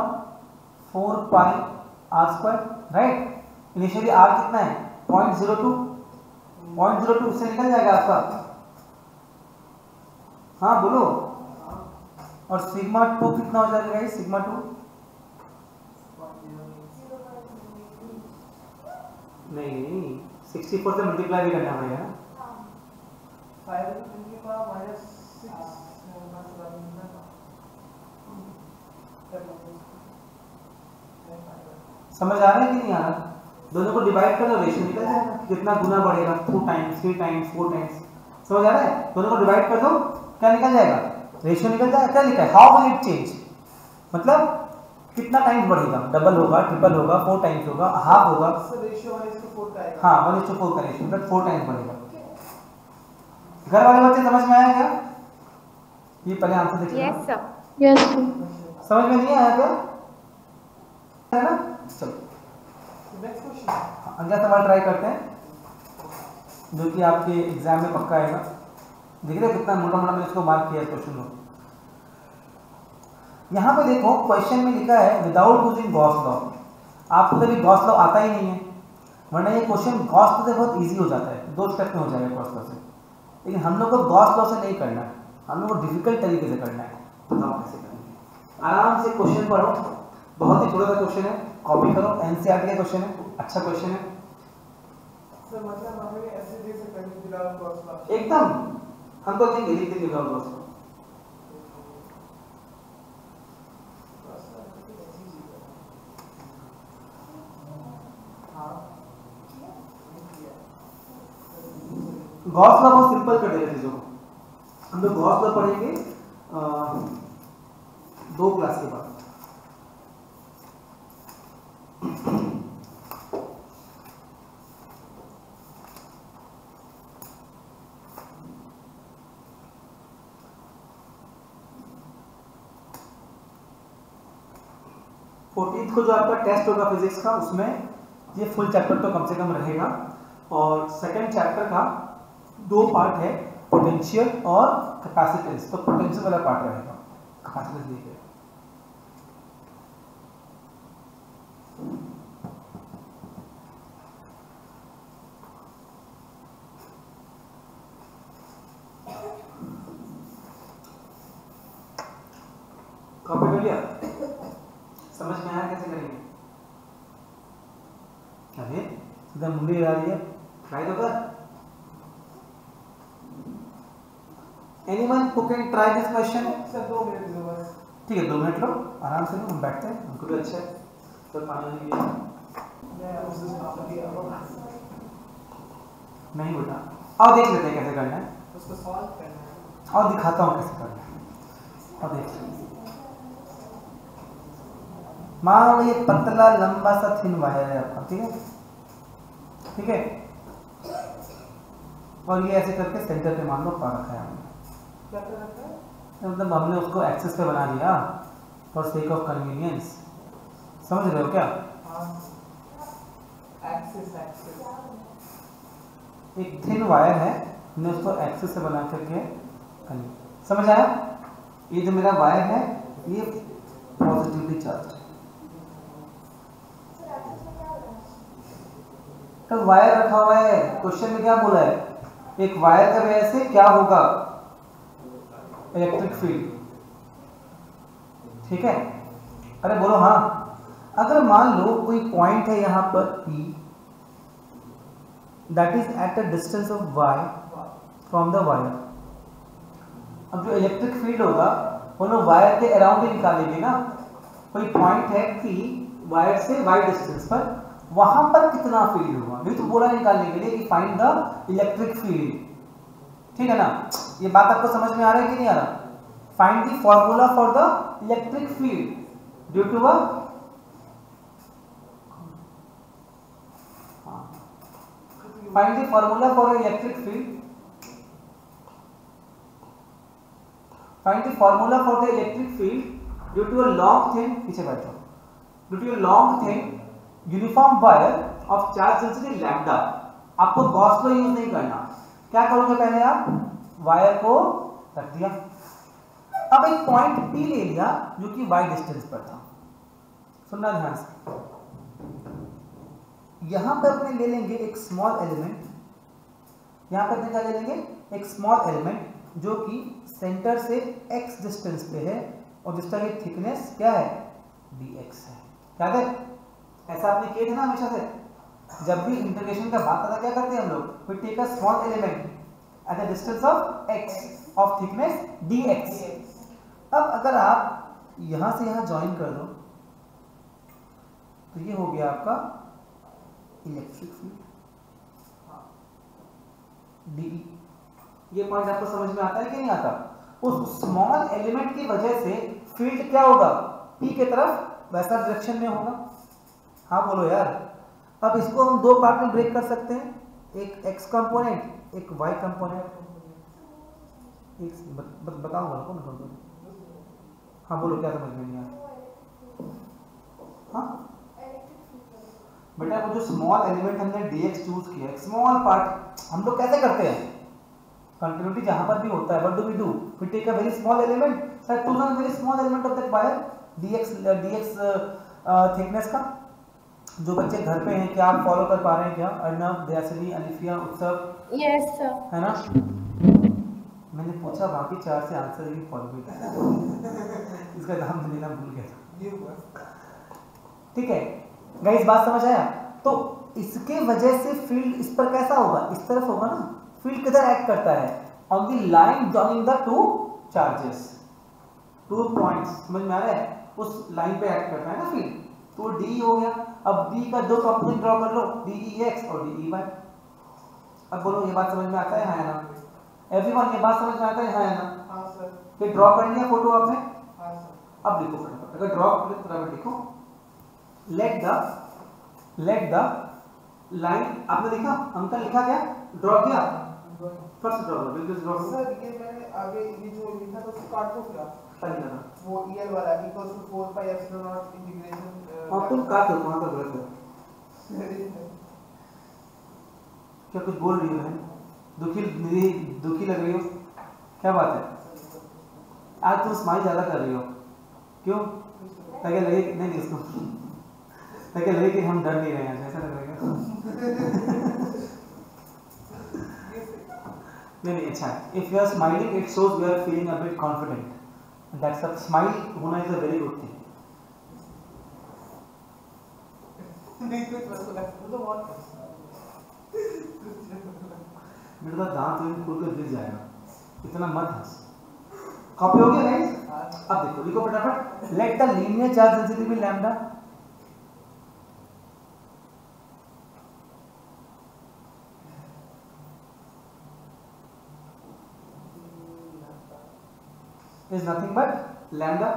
4 pi R square, right. Initially R कितना है 0.02 उससे निकल जाएगा आपका, हाँ बोलो। और सिग्मा 2 कितना हो जाएगा गाइस, सिग्मा 2 नहीं 64 से मल्टीप्लाई भी करना पड़ेगा ना। 5 समझ आ रहा है कि नहीं आ रहा? दोनों को डिवाइड कर दो, रेशियो निकल जाएगा, कितना गुना बढ़ेगा 2 टाइम्स 3 टाइम्स 4 टाइम्स। समझ आ रहा है? दोनों को डिवाइड कर दो, क्या निकल जाएगा, रेशियो निकल जाएगा। क्या लिखा है, हाउ विल इट चेंज, मतलब कितना टाइम्स बढ़ेगा, डबल होगा, ट्रिपल होगा, 4 टाइम्स होगा, हाफ होगा। रेशियो 1:4 का आएगा। हाँ 1:4 का रेशियो, मतलब 4 टाइम्स बढ़ेगा। घर वाले बच्चे समझ में आया क्या? ये पहले आंसर देखिए। Yes sir. यस समझ में नहीं आया क्या, है ना? चलो नेक्स्ट क्वेश्चन अगला सवाल ट्राई करते हैं, जो कि आपके एग्जाम में पक्का आएगा। देख रहे कितना मोटा मोटा मैंने इसको मार्क किया क्वेश्चन को। यहाँ पे देखो क्वेश्चन में लिखा है विदाउट यूजिंग गॉस लॉ। आपको कभी गॉस लॉ आता ही नहीं है, वरना ये क्वेश्चन गॉस लॉ से बहुत इजी हो जाता है, 2 स्टेप में हो जाएगा गॉस लॉ से। लेकिन हम लोग को गॉस लॉ से नहीं करना है, हम लोग को डिफिकल्ट तरीके से करना है। बताओ कैसे करेंगे। आराम से क्वेश्चन पढ़ो, बहुत ही छोटा सा क्वेश्चन है, कॉपी करो, एनसीईआरटी का क्वेश्चन है, अच्छा क्वेश्चन है सर। मतलब हमें ऐसे दे सकते हैं विदाउट क्रॉस लॉ एकदम। हम तो देंगे, लिख देंगे without Gauss law. Gauss law बहुत सिंपल कर देगा चीजों को। हम लोग गॉस लॉ पढ़ेंगे 2 क्लास के बाद। फोर्टीन को जो आपका टेस्ट होगा फिजिक्स का, उसमें ये फुल चैप्टर तो कम से कम रहेगा। और सेकंड चैप्टर का 2 पार्ट है, पोटेंशियल और कैपेसिटेंस। तो पोटेंशियल वाला पार्ट रहेगा, कैपेसिटेंस देखिए। कॉपी कर लिया? समझ में आया कैसे करेंगे? अरे सीधा मुंडी लगा दिया, ट्राई तो कर। Anyone who can try this question? Sir 2 minute दो बस। ठीक है 2 मिनट लो, आराम से लो, हम बैठते हैं, हमको भी अच्छा है। तो पानी नहीं पिया मैं उससे आप दिया नहीं बेटा, आओ देख लेते हैं कैसे करना है। उसको सॉल्व करना है। आओ दिखाता हूँ कैसे करना है, आओ देख लेते हैं। मान लो ये पतला लंबा सा थिन वायर है आपका, ठीक है, ठीक है। और ये ऐसे करके सेंटर पे मान लो पा रखा है हमने। क्या कर रखा है? मतलब हमने उसको एक्सेस पे बना दिया फॉर सेक ऑफ कन्वीनियंस। समझ रहे हो क्या? हाँ एक्सिस एक थिन वायर है, हमने उसको एक्सेस से बना करके समझ आया? ये जो मेरा वायर है ये पॉजिटिवली चार्ज है। तो वायर रखा हुआ है, क्वेश्चन में क्या बोला है, एक वायर का वजह से क्या होगा, इलेक्ट्रिक फील्ड, ठीक है। अरे बोलो हाँ। अगर मान लो कोई पॉइंट है यहाँ पर P that is at a distance of y from the wire, अब जो इलेक्ट्रिक फील्ड होगा वो लोग वायर के अराउंड ही निकालेंगे ना। कोई पॉइंट है P वायर से y डिस्टेंस पर, वहां पर कितना फील्ड होगा, ये तो बोला निकालने के लिए कि फाइंड द इलेक्ट्रिक फील्ड, ठीक है ना। ये बात आपको समझ में आ रहा है कि नहीं आ रहा? Find the formula for the electric field due to a find the formula for an electric field, find the formula for the electric field due to a long thin, पीछे बैठो, due to a long thin uniform wire of charge density lambda. आपको Gauss law use नहीं करना। क्या करोगे पहले आप wire को रख दिया, अब एक पॉइंट P ले लिया जो कि y डिस्टेंस पर था। सुनना ध्यान से, यहां पर अपने ले लेंगे एक स्मॉल एलिमेंट, यहां पर अपने क्या ले लेंगे एक स्मॉल एलिमेंट जो कि सेंटर से x डिस्टेंस पे है और जिसका ये थिकनेस क्या है dx है। याद है ऐसा आपने किया था ना हमेशा से, जब भी इंटीग्रेशन का बात आता क्या करते हैं हम लोग, we take a small element at the distance of x of thickness dx। अब अगर आप यहां से यहां ज्वाइन कर दो तो ये हो गया आपका इलेक्ट्रिक फील्ड dE। ये पॉइंट आपको समझ में आता है कि नहीं आता? उस स्मॉल एलिमेंट की वजह से फील्ड क्या होगा P की तरफ वैसा डायरेक्शन में होगा। हाँ बोलो यार। अब इसको हम दो पार्ट में ब्रेक कर सकते हैं, एक x कंपोनेंट एक y कंपोनेंट। एक बताऊंगा आपको मैं। हाँ बोलो क्या समझ में नहीं आया? हाँ बेटा वो जो स्मॉल एलिमेंट हमने dx चूज किया, एक स्मॉल पार्ट, हम लोग कैसे करते हैं कंटिन्यूटी जहां पर भी होता है, what do we do, we take a very small element, sir to the very small element of that wire dx thickness का। जो बच्चे घर पे हैं क्या आप फॉलो कर पा रहे हैं क्या? अर्नव, दयासिनी, अलिफिया, उत्सव, यस सर। है ना? मैंने पूछा बाकी चार से आंसर ही फॉलो भी किया। इसका नाम लेना भूल गया। ठीक है गाइस, बात समझ आया? तो इसके वजह से फील्ड इस पर कैसा होगा, इस तरफ होगा ना। फील्ड किधर एक्ट करता है? On the line joining the two charges, two points. समझ में आ रहा है? उस लाइन पे एक्ट करता है ना फील्ड। तो डी हो गया। अब डी का दो कंपोनेंट ड्रॉ कर लो, DEX और DEY। अब बोलो ये बात समझ में आता है हाँ या ना? एवरीवन ये बात समझ में आता है हाँ या ना? हाँ सर। ये ड्रॉ कर लिया फोटो आपने? हाँ सर। अब लिखो फटाफट, अगर ड्रॉ कर फटाफट लिखो। लेट द लाइन, आपने लिखा अंकल, लिखा क्या, ड्रॉ किया? फर्स्ट ड्रॉ करो, बिल्कुल ड्रॉ करो। सर ये मैंने आगे ये जो लिखा था उसको काट दो क्या? सही लगा। वो EL वाला equals to 4 pi epsilon naught integration. और तुम काट दो, कहां तक गलत है? क्या कुछ बोल रही हो बहन? दुखी लग रही हो, क्या बात है? आज तुम स्माइल ज्यादा कर रही हो, क्यों? ताकि लगे नहीं इसको, ताकि लगे कि हम डर नहीं रहे हैं, ऐसा लग रहा है। नहीं अच्छा है। If you are smiling it shows you are feeling a bit confident, that's a smile होना is a very good thing. नहीं कुछ बस लगा तो बहुत मेरा दांत भी खुल कर गिर जाएगा, इतना मत हंस। कॉपी हो गया गाइस? अब देखो, लिखो फटाफट। Let the linear charge density be lambda. is nothing but lambda।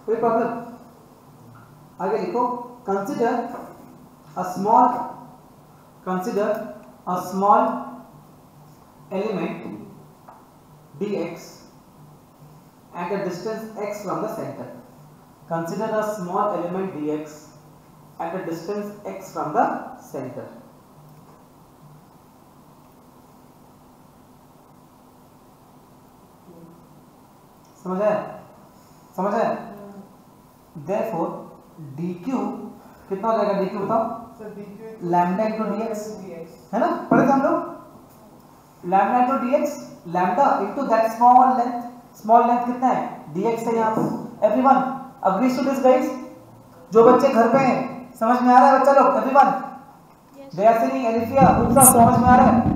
कोई प्रॉब्लम? आगे लिखो, consider a small element dx at a distance x from the center। Consider a small element dx at a distance x from the center। समझ आया? समझ आया? Therefore dq कितना हो जाएगा? dq बताओ। Sir dq lambda into dx है ना, पढ़े थे हम लोग। Lambda into dx, lambda into that small length कितना है? dx है यहाँ पे। Everyone agrees to this guys? जो बच्चे घर पे हैं समझ में आ रहा है बच्चा लोग? एवरीवन, दयासिनी, एलिफिया, उत्सव, समझ में आ रहा है?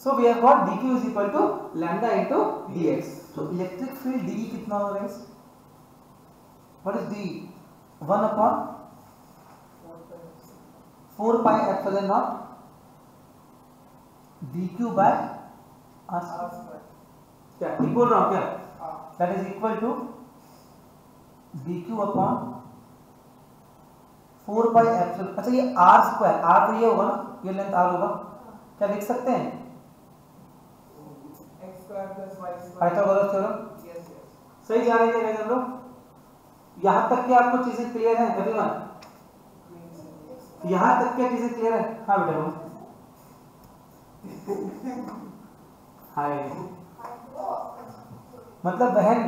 So we have got dq is equal to lambda into dx। So electric field dE कितना होगा guys? What is dE? 1 upon 4 pi epsilon naught dq by r square। क्या ठीक बोल रहा हूँ क्या? That is equal to dq upon 4 pi epsilon। अच्छा ये r square, r तो ये होगा ना, ये लेंथ r होगा, क्या लिख सकते हैं? x square plus y square। Pythagoras theorem. Yes yes. सही जा रही है हम लोग? यहाँ तक की आपको चीजें क्लियर है एवरीवन? यहाँ तक क्या चीजें क्लियर है? हाँ बेटा बोलो। हाय मतलब बहन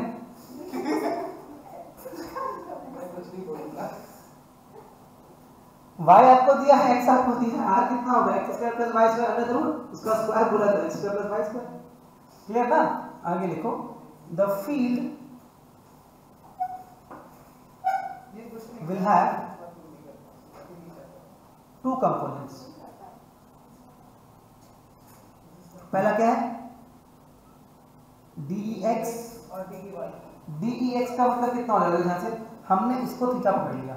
y आपको दिया है, x आपको दिया है, r कितना होगा? x square plus y square under root उसका स्क्वायर पूरा था, x square plus y square. Clear ना? आगे लिखो the field will have two components। पहला क्या है? dEx और dy। dEx का मतलब कितना हो जाएगा? यहाँ से हमने इसको थीटा पकड़ लिया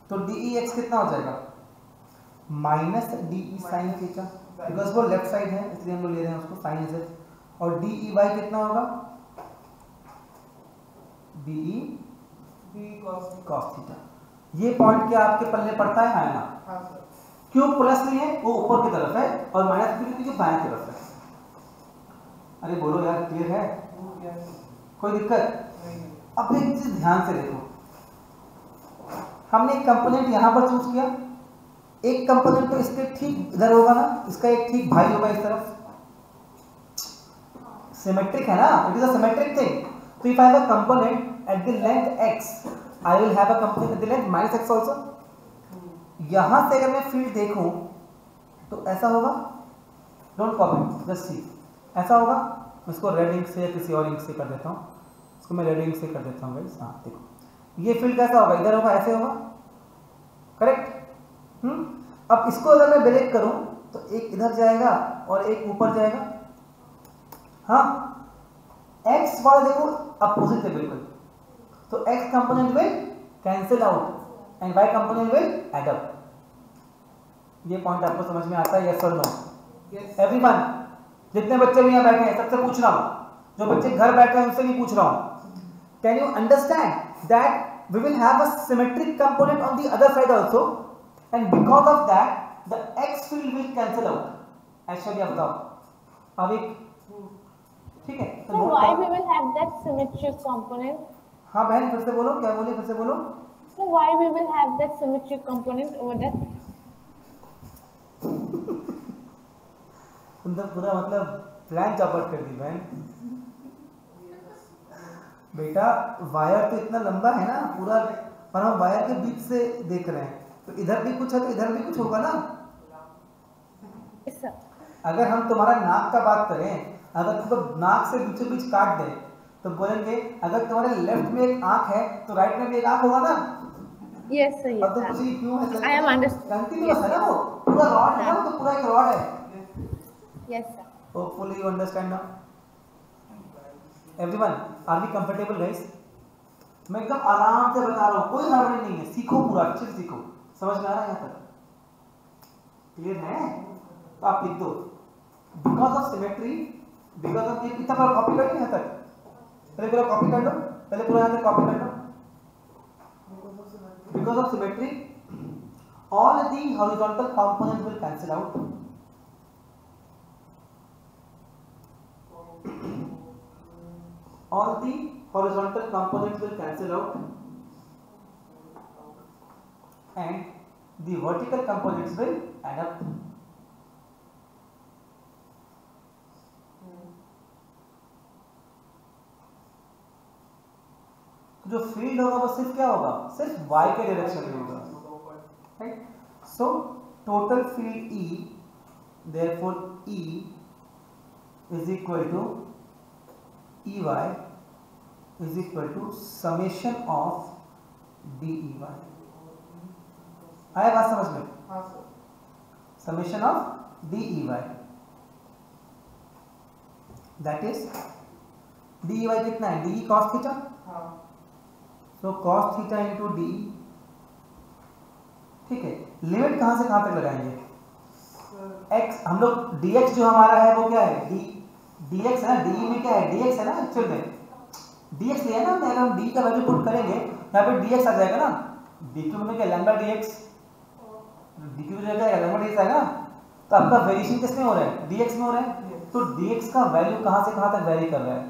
तो dEx कितना हो जाएगा? Minus D sine theta, because वो लेफ्ट साइड है इसलिए हम लोग ले रहे हैं उसको साइन से। और डी वाई कितना होगा? D cos theta. ये पॉइंट क्या आपके पल्ले पड़ता है? हाँ ना? हाँ सर। क्यों प्लस नहीं है? वो ऊपर की तरफ है और माइनस क्योंकि बाएं तरफ है। अरे बोलो यार, क्लियर है? कोई दिक्कत? अब एक चीज ध्यान से देखो, हमने एक कंपोनेंट यहां पर चूज किया, एक कंपोनेंट तो इसके ठीक इधर होगा ना, इसका एक ठीक भाई होगा इस तरफ। सिमेट्रिक है ना? It is a symmetric thing. तो if I have a component at the length x, I will have a component at the length -x also. यहां से अगर मैं फील्ड देखूं तो ऐसा होगा, डोंट कॉपी, जस्ट सी, ऐसा होगा। इसको रेड इंक से या किसी और इंक से कर देता हूं, इसको मैं रेड इंक से कर देता हूं गाइस। हां देखो, ये फील्ड कैसा होगा? इधर होगा, ऐसे होगा, करेक्ट? अब इसको अगर मैं ब्रेक करूं तो एक इधर जाएगा और एक ऊपर जाएगा। हाँ, x वाला देखो अपोजिट है बिल्कुल, तो x component will cancel out and y component will add up. ये पॉइंट आपको समझ में आता है? यस और नो? एवरीवन, जितने बच्चे भी यहाँ बैठे हैं सबसे पूछ रहा हूँ, जो बच्चे घर बैठे हैं उनसे भी पूछ रहा हूँ, can you understand that we will have a symmetric component on the other side also, and because of that the x field will cancel out। Aishwarya बताओ अब एक, ठीक है? So why we will have that symmetric component? हाँ बहन फिर से बोलो, क्या बोले? फिर से बोलो। So why we will have that symmetric component over that? सुंदर पूरा मतलब प्लान चौपट कर दी बहन। बेटा वायर तो इतना लंबा है ना पूरा, पर हम वायर के बीच से देख रहे हैं, तो इधर भी कुछ है तो इधर भी कुछ होगा ना। Yes sir. अगर हम तुम्हारा नाक का बात करें, अगर तुम नाक से बीचों बीच काट दें तो बोलेंगे अगर तुम्हारे लेफ्ट में एक आंख है तो राइट में भी एक आंख होगा ना। Yes sir. अब तो Yes कुछ sir. क्यों है? I am understand. कंटिन्यूअस है ना, वो पूरा रॉड है ना, तो पूरा एक रॉड है। Yes sir. Hopefully you understand now. Everyone, are we comfortable guys? मैं एकदम आराम से बता रहा हूँ, कोई हड़बड़ी नहीं है, सीखो पूरा, अच्छे से सीखो। समझ में आ रहा है यहाँ तक? क्लियर है? तो आप लिख दो because of symmetry, because of, इतना पूरा कॉपी कर लो यहाँ तक, पहले पूरा कॉपी कर लो, पहले पूरा यहाँ तक कॉपी कर लो। Because of symmetry all the horizontal components will cancel out, all the horizontal components will cancel out and the vertical components will add up। जो फील्ड होगा वो सिर्फ क्या होगा? सिर्फ y के डायरेक्शन में होगा, right? So total field E, therefore E is equal to EY is equal to summation of DEY। आया बात समझ में? हाँ sir. Summation of DEY, that is DEY कितना है? DE cos थीटा, हाँ। so cos theta into DE, ठीक है? लिमिट कहां से कहां तक लगाएंगे? x, हम लोग dx जो हमारा है वो क्या है? dx है ना, de में क्या है? dx है ना, एक्चुअल में dx लिया ना, अगर हम d का वैल्यू पुट करेंगे यहाँ पे dx आ जाएगा ना, dq में क्या लैम्डा dx, dq में जाएगा लैम्डा dx आएगा, तो आपका वेरिएशन किसमें हो रहा है? dx में हो रहा है। तो dx का वैल्यू कहां से कहां तक वेरी कर रहा है?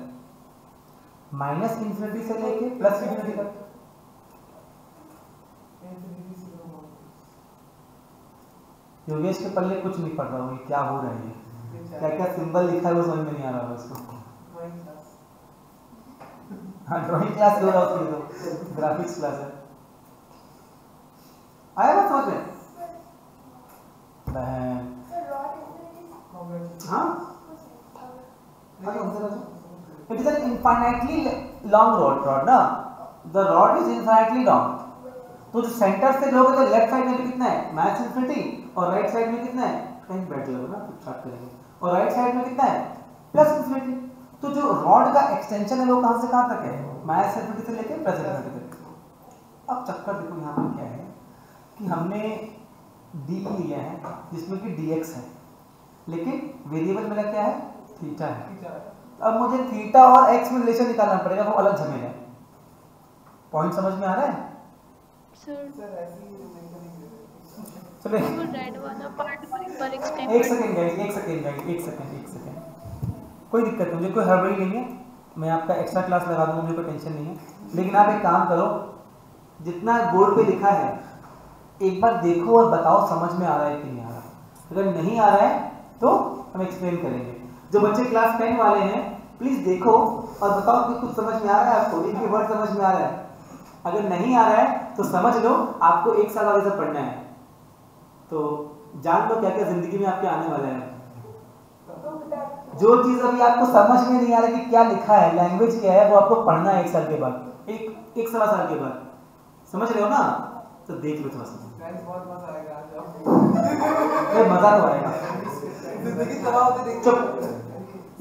माइनस इन्फिनिटी से लेके प्लस इन्फिनिटी तक। योगेश के पल्ले कुछ नहीं पड़ रहा हो, क्या हो रहा है, क्या क्या सिंबल लिखा है वो समझ में नहीं आ रहा है उसको। हाँ ड्राइंग क्लास हो रहा है उसके, तो ग्राफिक्स क्लास है। आया बात समझ में? हाँ it is an infinitely long rod ना, the rod is infinitely long। तो जो सेंटर से लोगे तो लेफ्ट साइड में कितना है माइनस इन्फिनिटी, और राइट साइड में कितना है, कहीं बैठ जाओगे ना फिर स्टार्ट करेंगे, और राइट साइड में कितना है प्लस इन्फिनिटी। तो जो रॉड का एक्सटेंशन है वो कहां से कहां तक है, माइनस इन्फिनिटी से लेके प्लस इन्फिनिटी तक। अब चक्कर देखो यहाँ पर क्या है कि हमने डी लिया है जिसमें कि dx है, लेकिन वेरिएबल मेरा क्या है थीटा है। अब मुझे थीटा और x में रिलेशन निकालना पड़ेगा, वो अलग झमेला है। पॉइंट समझ में आ रहा है? चलो रेड वाला पार्ट पर एक्सप्लेन। एक सेकंड गाइस, एक सेकंड, कोई दिक्कत नहीं, मुझे कोई हड़बड़ी नहीं है, मैं आपका एक्स्ट्रा क्लास लगा दूंगा, मुझे कोई टेंशन नहीं है। लेकिन आप एक काम करो, जितना बोर्ड पे लिखा है एक बार देखो और बताओ समझ में आ रहा है कि नहीं आ रहा। अगर नहीं आ रहा है तो हम एक्सप्लेन करेंगे। जो बच्चे क्लास 10 वाले हैं प्लीज देखो और बताओ कि कुछ समझ में आ रहा है आपको, एक भी वर्ड समझ में आ रहा है। अगर नहीं आ रहा है तो समझ लो आपको एक साल आगे से पढ़ना है, तो जान लो क्या क्या जिंदगी में आपके आने वाला है। जो चीज अभी आपको समझ में नहीं आ रहा कि क्या लिखा है, लैंग्वेज क्या है, वो आपको पढ़ना है एक साल के बाद, एक सवा साल के बाद। समझ रहे हो ना? तो देख लो थोड़ा सा, बहुत मजा आएगा आज। मजा तो आएगा। चुप,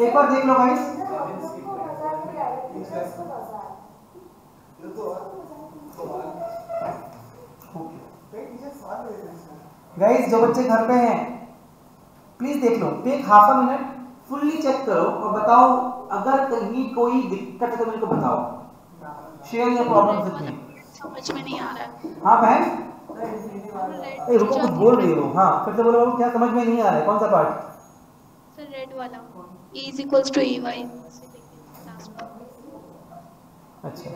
एक बार देख लो गाइस। गाइस जो बच्चे घर पे हैं प्लीज देख लो, take half a minute, fully check करो और बताओ, अगर कहीं कोई दिक्कत है तो मेरे को बताओ। Share your problems with me. समझ में नहीं आ रहा है। हाँ बहन, ए रुको, कुछ बोल रही हो? हाँ फिर से बोलो, क्या समझ में नहीं आ रहा है, कौन सा पार्ट? सर रेड वाला, E = EY। अच्छा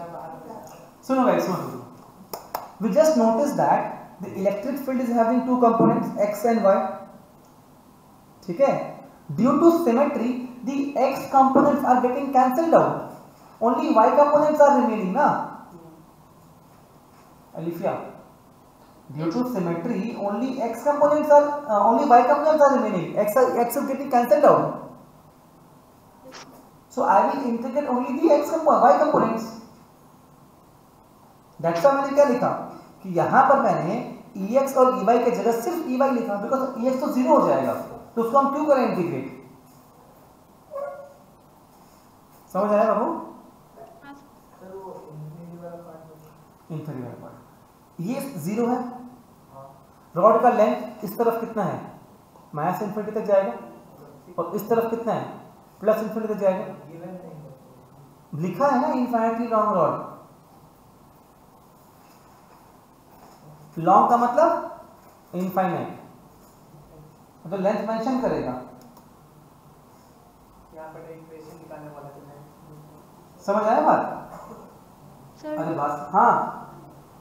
सुनो गाइस, सुनो, we just noticed that the electric field is having two components x and y, ठीक है? Due to symmetry the x components are getting cancelled out, only y components are remaining ना Alifia? Due to symmetry only x components are only y components are remaining, x is getting cancelled out, so I will integrate only the y components। That's why मैंने क्या लिखा कि यहाँ पर मैंने ex और ey के जगह सिर्फ ey लिखा, बिकॉज ex तो जीरो हो जाएगा, तो उसको हम क्यों करें इंटीग्रेट। समझ आया बाबू? इंफीरियर वाला पार्ट ये जीरो है। रॉड का लेंथ इस तरफ कितना है, माइनस इन्फिनिटी तक जाएगा, और इस तरफ कितना है, प्लस इन्फिनिटी तक जाएगा। लिखा है ना इनफाइनाइटली लॉन्ग रॉड। लॉन्ग का मतलब इनफाइनाइट, तो लेंथ मेंशन करेगा। यहाँ पर इक्वेशन निकालने वाला है। समझ आया बात? अरे बात, हाँ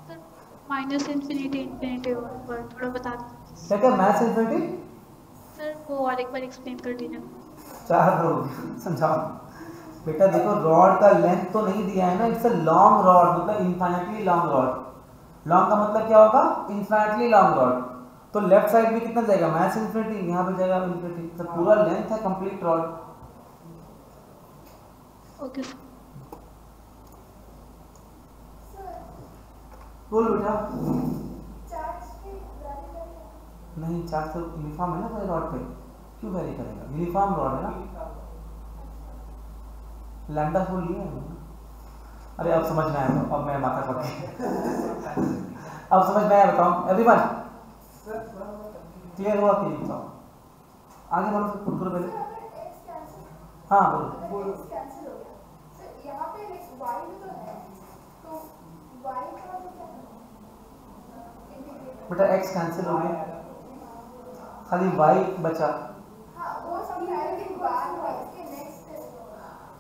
सर माइनस इन्फिनिटी वर्ड थोड़ा बता दीजिए। क्या क्या माइनस इन्फिनिटी? सर वो और एक बार एक्सप्लेन कर दीजिए। चार लोग समझाओ बेटा। देखो रॉड का लेंथ तो नहीं दिया है ना, इट्स अ लॉन्ग रॉड, मतलब इनफाइनाइटली लॉन्ग रॉड। लॉन्ग का मतलब क्या होगा, इनफाइनाइटली लॉन्ग रॉड। तो लेफ्ट साइड में कितना जाएगा, माइनस इन्फिनिटी, यहाँ पे जाएगा इन्फिनिटी, तो पूरा लेंथ है कंप्लीट रॉड। ओके बोल बेटा। नहीं चार्ज तो यूनिफॉर्म है ना पूरे रॉड पे, क्यों वेरी करेगा, यूनिफॉर्म रॉड है ना। लैम्डा फुल लिया है। अरे अब समझ में आया, तो अब मैं माथा पकड़ अब समझ में आया, बताओ एवरीवन क्लियर हुआ कि नहीं? बताओ आगे बोलो, खुद करो पहले। हाँ बोलो। बेटा x कैंसिल हो गया, खाली y बचा।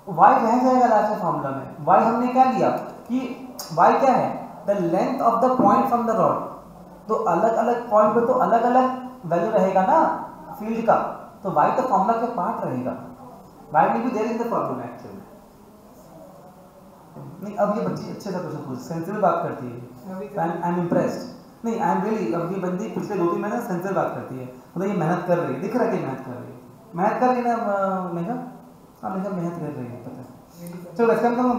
y रह जाएगा लास्ट में फॉर्मूला में। y हमने क्या लिया कि y क्या है, the length of the point from the rod. तो अलग अलग पॉइंट पे तो अलग अलग वैल्यू रहेगा ना फील्ड का, तो y तो फॉर्मूला के पार्ट रहेगा, y will be there in the formula actually. नहीं अब ये बच्ची अच्छे से क्वेश्चन पूछ, सेंसिबल बात करती है, आई एम इम्प्रेस्ड। नहीं आई एम रियली, अब ये बंदी पिछले 2-3 महीने सेंसिबल बात करती है, मतलब ये मेहनत कर रही है, दिख रहा है कि मेहनत कर रही है, मेहनत कर रही है ना मेघा? हाँ मेघा मेहनत कर रही है, पता है। चलो वैसे कम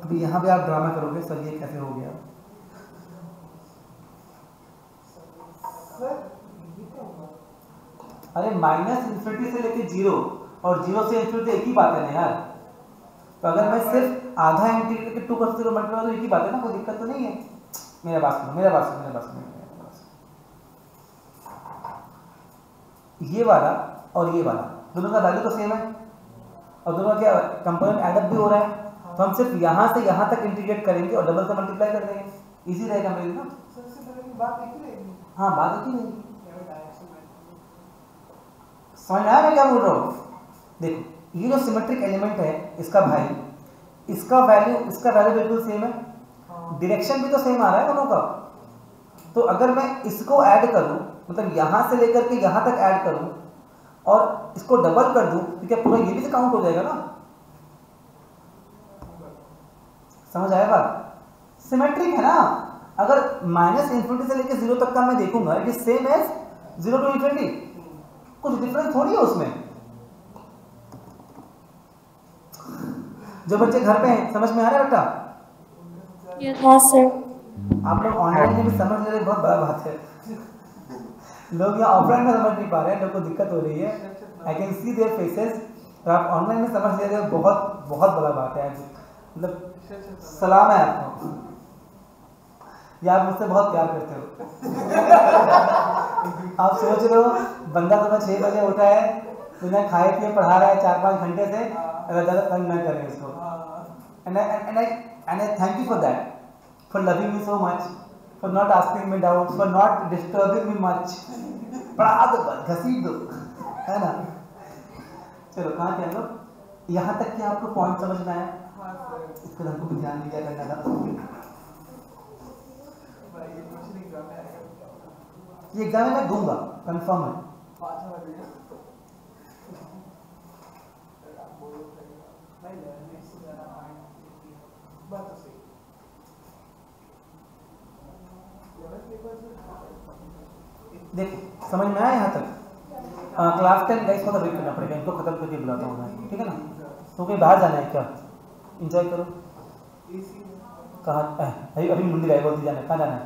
अभी यहाँ पे आप ड्रामा करोगे सर ये कैसे हो गया। अरे माइनस इन्फिनिटी से लेके 0 और 0 से इन्फिनिटी एक ही बात है ना यार। तो अगर मैं सिर्फ आधा इंटीग्रेट करके 2 कर 0 मल्टीप्लाई तो एक ही बात है ना, कोई दिक्कत तो नहीं है। मेरा बात सुनो। ये वाला और ये वाला दोनों का वैल्यू तो सेम है और दोनों का क्या कंपोनेंट एडअप भी हो रहा है, तो हम सिर्फ यहाँ से यहाँ तक इंटीग्रेट करेंगे और डबल से मल्टीप्लाई कर देंगे, इजी रहेगा मेरे लिए ना। बात एक ही रहेगी। हाँ बात एक ही रहेगी। समझ आया मैं क्या बोल रहा हूँ? देखो ये जो सिमेट्रिक एलिमेंट है इसका भाई, इसका वैल्यू बिल्कुल सेम है, डायरेक्शन भी तो सेम आ रहा है दोनों का। तो अगर मैं इसको ऐड करूं, मतलब यहां से लेकर के यहां तक ऐड करूं और इसको डबल कर दूं, तो क्या पूरा ये भी तो काउंट हो जाएगा ना? समझ आया बात? सिमेट्रिक है ना। अगर माइनस इन्फिनिटी से लेकर 0 तक का मैं देखूंगा, it is same as 0 to infinity, कुछ डिफरेंस थोड़ी है उसमें। जो बच्चे घर पे हैं समझ में आ रहा है बेटा? हाँ सर। आप लोग ऑनलाइन में भी समझ ले रहे, बहुत बड़ा बात है। लोग यहाँ ऑफलाइन में समझ नहीं पा रहे हैं, लोग को दिक्कत हो रही है, I can see their faces. तो आप ऑनलाइन में समझ ले रहे हो, बहुत बहुत बड़ा बात है, मतलब सलाम है आपको, या आप मुझसे बहुत प्यार करते हो। आप सोच रहे हो बंदा सुबह 6 बजे उठा है, बिना खाए पिए पढ़ा रहा है 4-5 घंटे से, अगर ज़्यादा तंग न करें इसको। And I thank you for that, for loving me so much, for not asking me doubts, for not disturbing me much. पढ़ा दो बस, घसीट दो, है ना? चलो कहाँ थे हम लोग? यहाँ तक कि आपको पॉइंट समझ में आया? इसको हमको भी ध्यान दिया करना था। ये एग्जाम में मैं दूंगा, कंफर्म है। देखो समझ में आया यहाँ तक? क्लास 10 गाइस को तो वेट करना पड़ेगा, इनको खत्म करके बुलाता हूँ मैं, ठीक है ना? तो कहीं बाहर जाना है क्या? एंजॉय करो। कहाँ? अभी मुंडी गाय बोलती जाना है, कहाँ जाना है?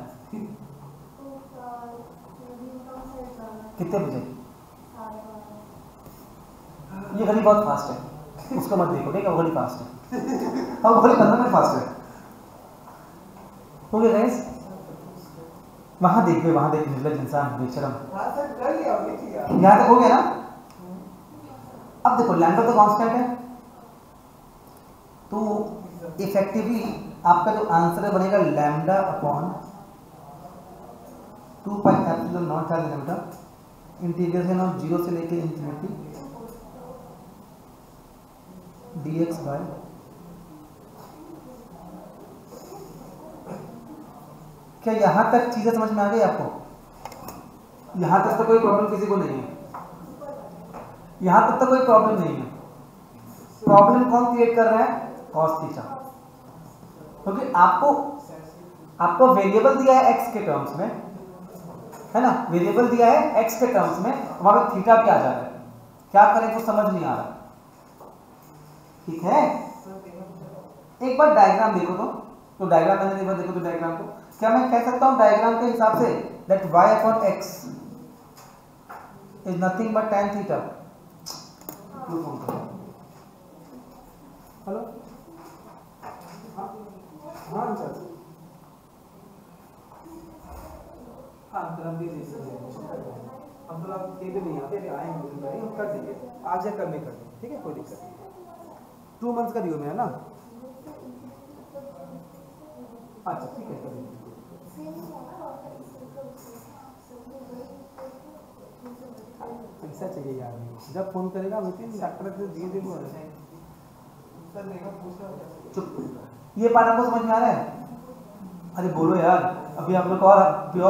कितने बजे? ये घड़ी बहुत फास्ट है, उसको मत देखो, ठीक है? वो घड़ी फास्ट है, हाँ वो घड़ी 15 मिनट फास्ट है। हो गया गाइस? वहां देखिए, वहां देख निर्लज इंसान बेशरम। यहाँ तक हो गया ना? अब देखो लैम्डा तो कांस्टेंट है, तो इफेक्टिवली आपका जो आंसर बनेगा lambda upon 2 pi epsilon naught r lambda integration of 0 से लेके इंफिनिटी dx बाय क्या यहाँ तक चीजें समझ में आ गई आपको? यहाँ तक तो कोई प्रॉब्लम किसी को नहीं है, यहाँ तक तो कोई प्रॉब्लम नहीं है। प्रॉब्लम कौन क्रिएट कर रहा है? कॉस थीटा, क्योंकि आपको वेरिएबल दिया है x के टर्म्स में, है ना? वेरिएबल दिया है x के टर्म्स में, वहां पे थीटा भी आ जा रहा है, क्या करें तो समझ नहीं आ रहा, ठीक है? एक बार डायग्राम देखो तो डायग्राम मैंने एक बार देखो तो डायग्राम को क्या मैं कह सकता हूं डायग्राम के हिसाब से that y upon x is nothing but tan theta। Hello हाँ सर, हाँ हम भी हम तो आप टेबल नहीं आते, अभी आएंगे हम कर देंगे, आज या कल में कर देंगे, ठीक है? कोई दिक्कत नहीं। 2 मंथ्स का दियो मेरा ना, अच्छा ठीक है कर देंगे। ऐसा चाहिए यार मेरे को। जब फोन करेगा विपिन डॉक्टर से धीरे धीरे बोल सर देखो पूछना चुप। ये पार्ट आपको समझ में आ रहा है? अरे बोलो यार, अभी आप लोग और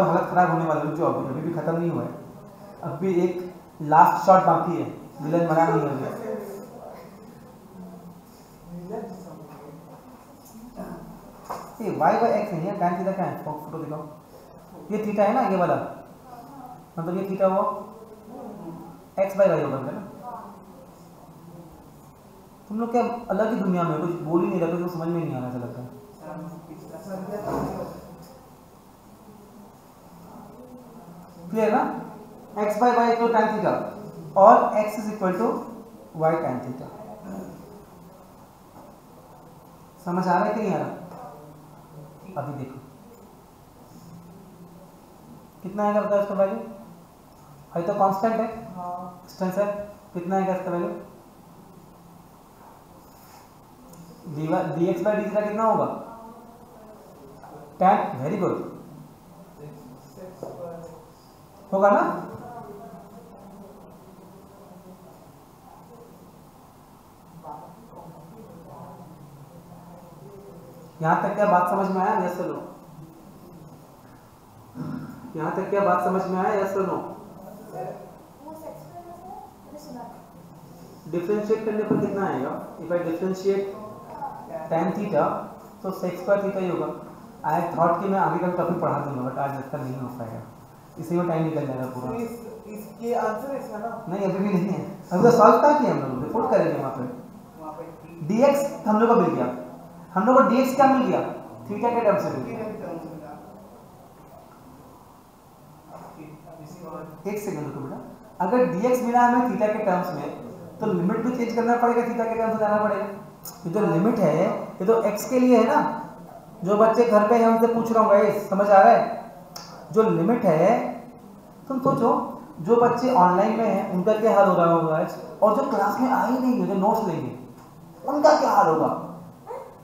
हालत खराब होने वाली है। जो अभी भी खत्म नहीं हुआ है, अभी एक लास्ट शॉट बाकी है, विलन बना नहीं है। ये y बाई x नहीं है, tan थीटा क्या है? फोटो दिखाओ। ये थीटा है ना, ये वाला, मतलब ये थीटा वो x बाई y होगा ना। तुम लोग क्या अलग ही दुनिया में, कुछ बोल ही नहीं रहे, तो समझ में नहीं आ रहा, ऐसा लगता है। क्लियर ना? x by y equal tan theta और x is equal to y tan theta. समझ आ रहा है कि नहीं आ रहा? अभी देखो कितना आएगा, बताओ इसका वैल्यू। भाई तो कांस्टेंट है, डिस्टेंस है, कितना आएगा इसका value? dx by D theta कितना होगा? tan, वेरी गुड, होगा ना? यहां तक क्या बात समझ में आया? यस और नो? यहां तक क्या बात समझ में आया? यस और नो? डिफरेंशिएट करने पर कितना आएगा? If I differentiate tan theta तो sec स्क्वायर थीटा ही होगा। आई थॉट कि मैं आगे का टॉपिक पढ़ा दूंगा, बट आज इसका नहीं हो पाएगा, इसी में टाइम निकल जाएगा पूरा। इसके आंसर इसका ना नहीं अभी भी नहीं है, अभी तो सॉल्व क्या किया हम लोग, रिपोर्ट करेंगे वहाँ पे। dx हम लोग को मिल गया, हम लोग को dx क्या मिल गया? थीटा के टर्म से मिल गया। एक सेकंड रुको बेटा, अगर dx मिला हमें थीटा के टर्म्स में, तो लिमिट भी चेंज करना पड़ेगा, थीटा के टर्म्स में जाना पड़ेगा। ये जो लिमिट है ये तो x के लिए है ना। जो बच्चे घर पे हैं उनसे पूछ रहा हूँ गाइस, समझ आ रहा है? जो लिमिट है, तुम सोचो जो बच्चे ऑनलाइन में हैं उनका क्या हाल हो रहा होगा आज, और जो क्लास में आ ही नहीं है, जो नोट्स लेंगे उनका क्या हाल होगा?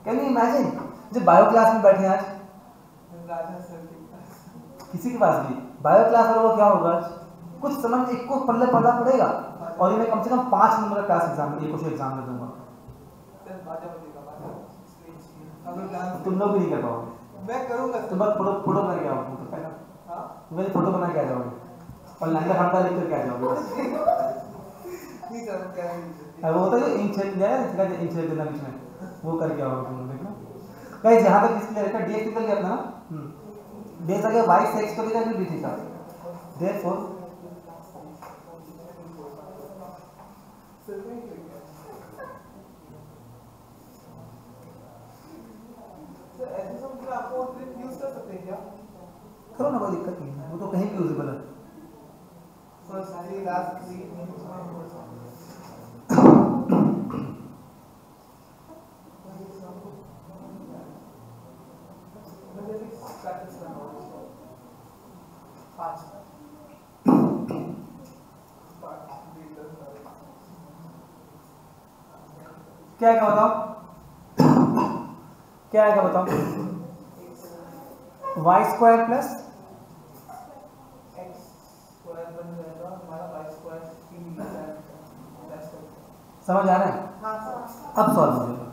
Can you imagine? जो बायो क्लास में बैठे हैं आज, किसी के पास भी बायो क्लास वालों को क्या होगा आज? कुछ समझ, एक को पल्ले पढ़ना पड़ेगा, और ये मैं कम से कम 5 नंबर का क्लास एग्जाम में, एक क्वेश्चन एग्जाम में दूंगा। तुम लोग भी नहीं कर पाओगे। मैं करूंगा, तुम बस फोटो बना के आओ, फोटो पहले मेरी फोटो बना के आ जाओगे और लंका फंडा लिख करके आ जाओगे। नहीं करूंगा, वो होता है इंच जाए, इसका इंच देना बीच में, वो करके आओगे तुम लोग, देखना गाइस। यहां तक इसलिए रखा, dx निकल गया अपना ना, dx आ गया y से x को लेकर डी थीटा, देयरफॉर ऐसे सब कि आपको ट्रिक यूज कर सकते हैं क्या? करो ना, कोई दिक्कत नहीं है, वो तो कहीं भी यूजेबल है। फर्स्ट थ्री लास्ट थ्री मुझे भी प्रैक्टिस करना होगा इसको। 5 क्या आएगा बताओ? क्या आएगा बताओ? y square plus x square बन जाएगा हमारा y स्क्वायर 3 समझ आ रहा है? हाँ अब सॉल्व हो जाएगा,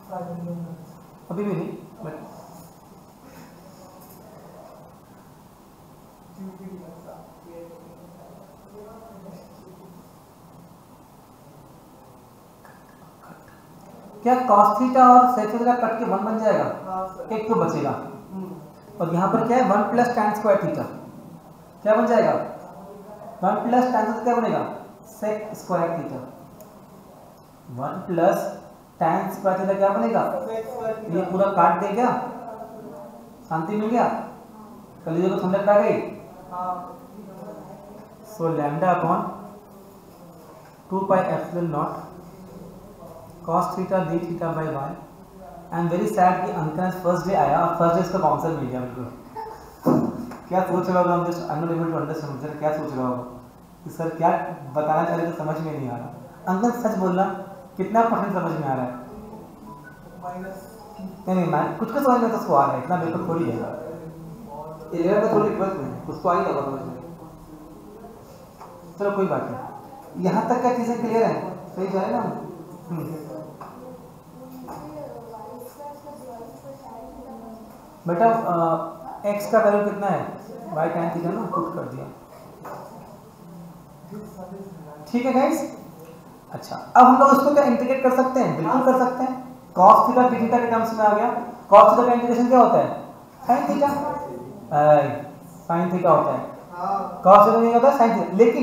सर अभी भी नहीं, बट क्या cos थीटा और sec थीटा कट के 1 बन जाएगा? हाँ सर एक तो बचेगा, और यहाँ पर क्या है 1 प्लस tan स्क्वायर थीटा, क्या बन जाएगा? 1 प्लस tan थीटा क्या बनेगा? sec square theta. 1 plus tan square theta क्या बनेगा? ये पूरा काट दे, क्या शांति मिल गया? कलिए को ठंडक आ गई। So lambda upon 2 pi epsilon naught cos theta d theta by y। I am very sad कि अंकल फर्स्ट डे आया और फर्स्ट डे इसका कॉन्सेप्ट मिल गया बिल्कुल। क्या सोच रहा होगा, हम just I am not able to understand, क्या सोच रहा होगा कि सर क्या बताना चाह रहे थे, समझ में नहीं आ रहा। अंकल सच बोलना, कितना परसेंट समझ में आ रहा है? नहीं मैं कुछ को समझ में तो उसको आ रहा है, इतना मेरे को थोड़ी है। 11 में थोड़ी रिक्वेस्ट है, उसको आ ही लगा समझ में। चलो कोई बात नहीं, यहाँ तक क्या चीजें क्लियर है? सही जा रहे ना? बेटा x का वैल्यू कितना है? y tan थीटा ना, पुट कर दिया। ठीक है गाइस। अच्छा, अब हम लोग इसको क्या इंटीग्रेट कर सकते हैं? बिल्कुल कर सकते हैं। cos थीटा p थीटा के टर्म्स में आ गया। cos थीटा का इंटीग्रेशन क्या होता है? sin theta. sin थीटा होता है। cos थीटा नहीं होता, sin थीटा। लेकिन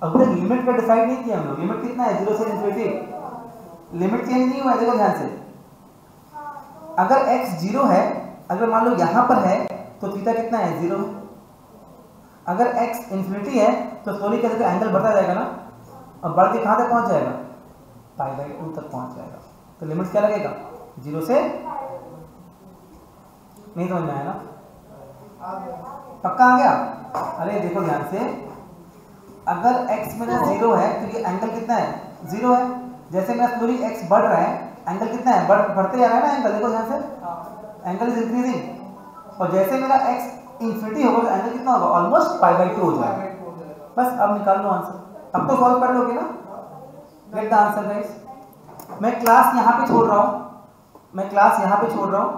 अभी तक लिमिट का डिसाइड नहीं किया हम लोग। लिमिट कितना है? 0 से इन्फिनिटी। लिमिट चेंज नहीं हुआ है, देखो ध्यान से। अगर x 0 है, अगर मान लो यहाँ पर है तो थीटा कितना है? 0 है। अगर x इन्फिनिटी है तो स्लोली कैसे एंगल बढ़ता जाएगा ना, और बढ़ के कहाँ तक पहुँच जाएगा? π/2 तक पहुँच जाएगा। तो लिमिट क्या लगेगा? 0 से, नहीं समझ में आया ना? पक्का आ गया? अरे देखो ध्यान से, अगर x में 0 है तो ये एंगल कितना है? 0 है। जैसे मेरा स्लोली x बढ़ रहा है, एंगल कितना है? बढ़ते जा रहा है ना एंगल, देखो ध्यान से, एंगल इज इंक्रीजिंग। और जैसे मेरा x इंफिनिटी होगा तो एंगल कितना होगा? ऑलमोस्ट π/2 हो जाएगा। बस अब निकाल लो आंसर। अब तो सॉल्व कर लोगे ना? Get the answer guys. मैं क्लास यहाँ पे छोड़ रहा हूँ,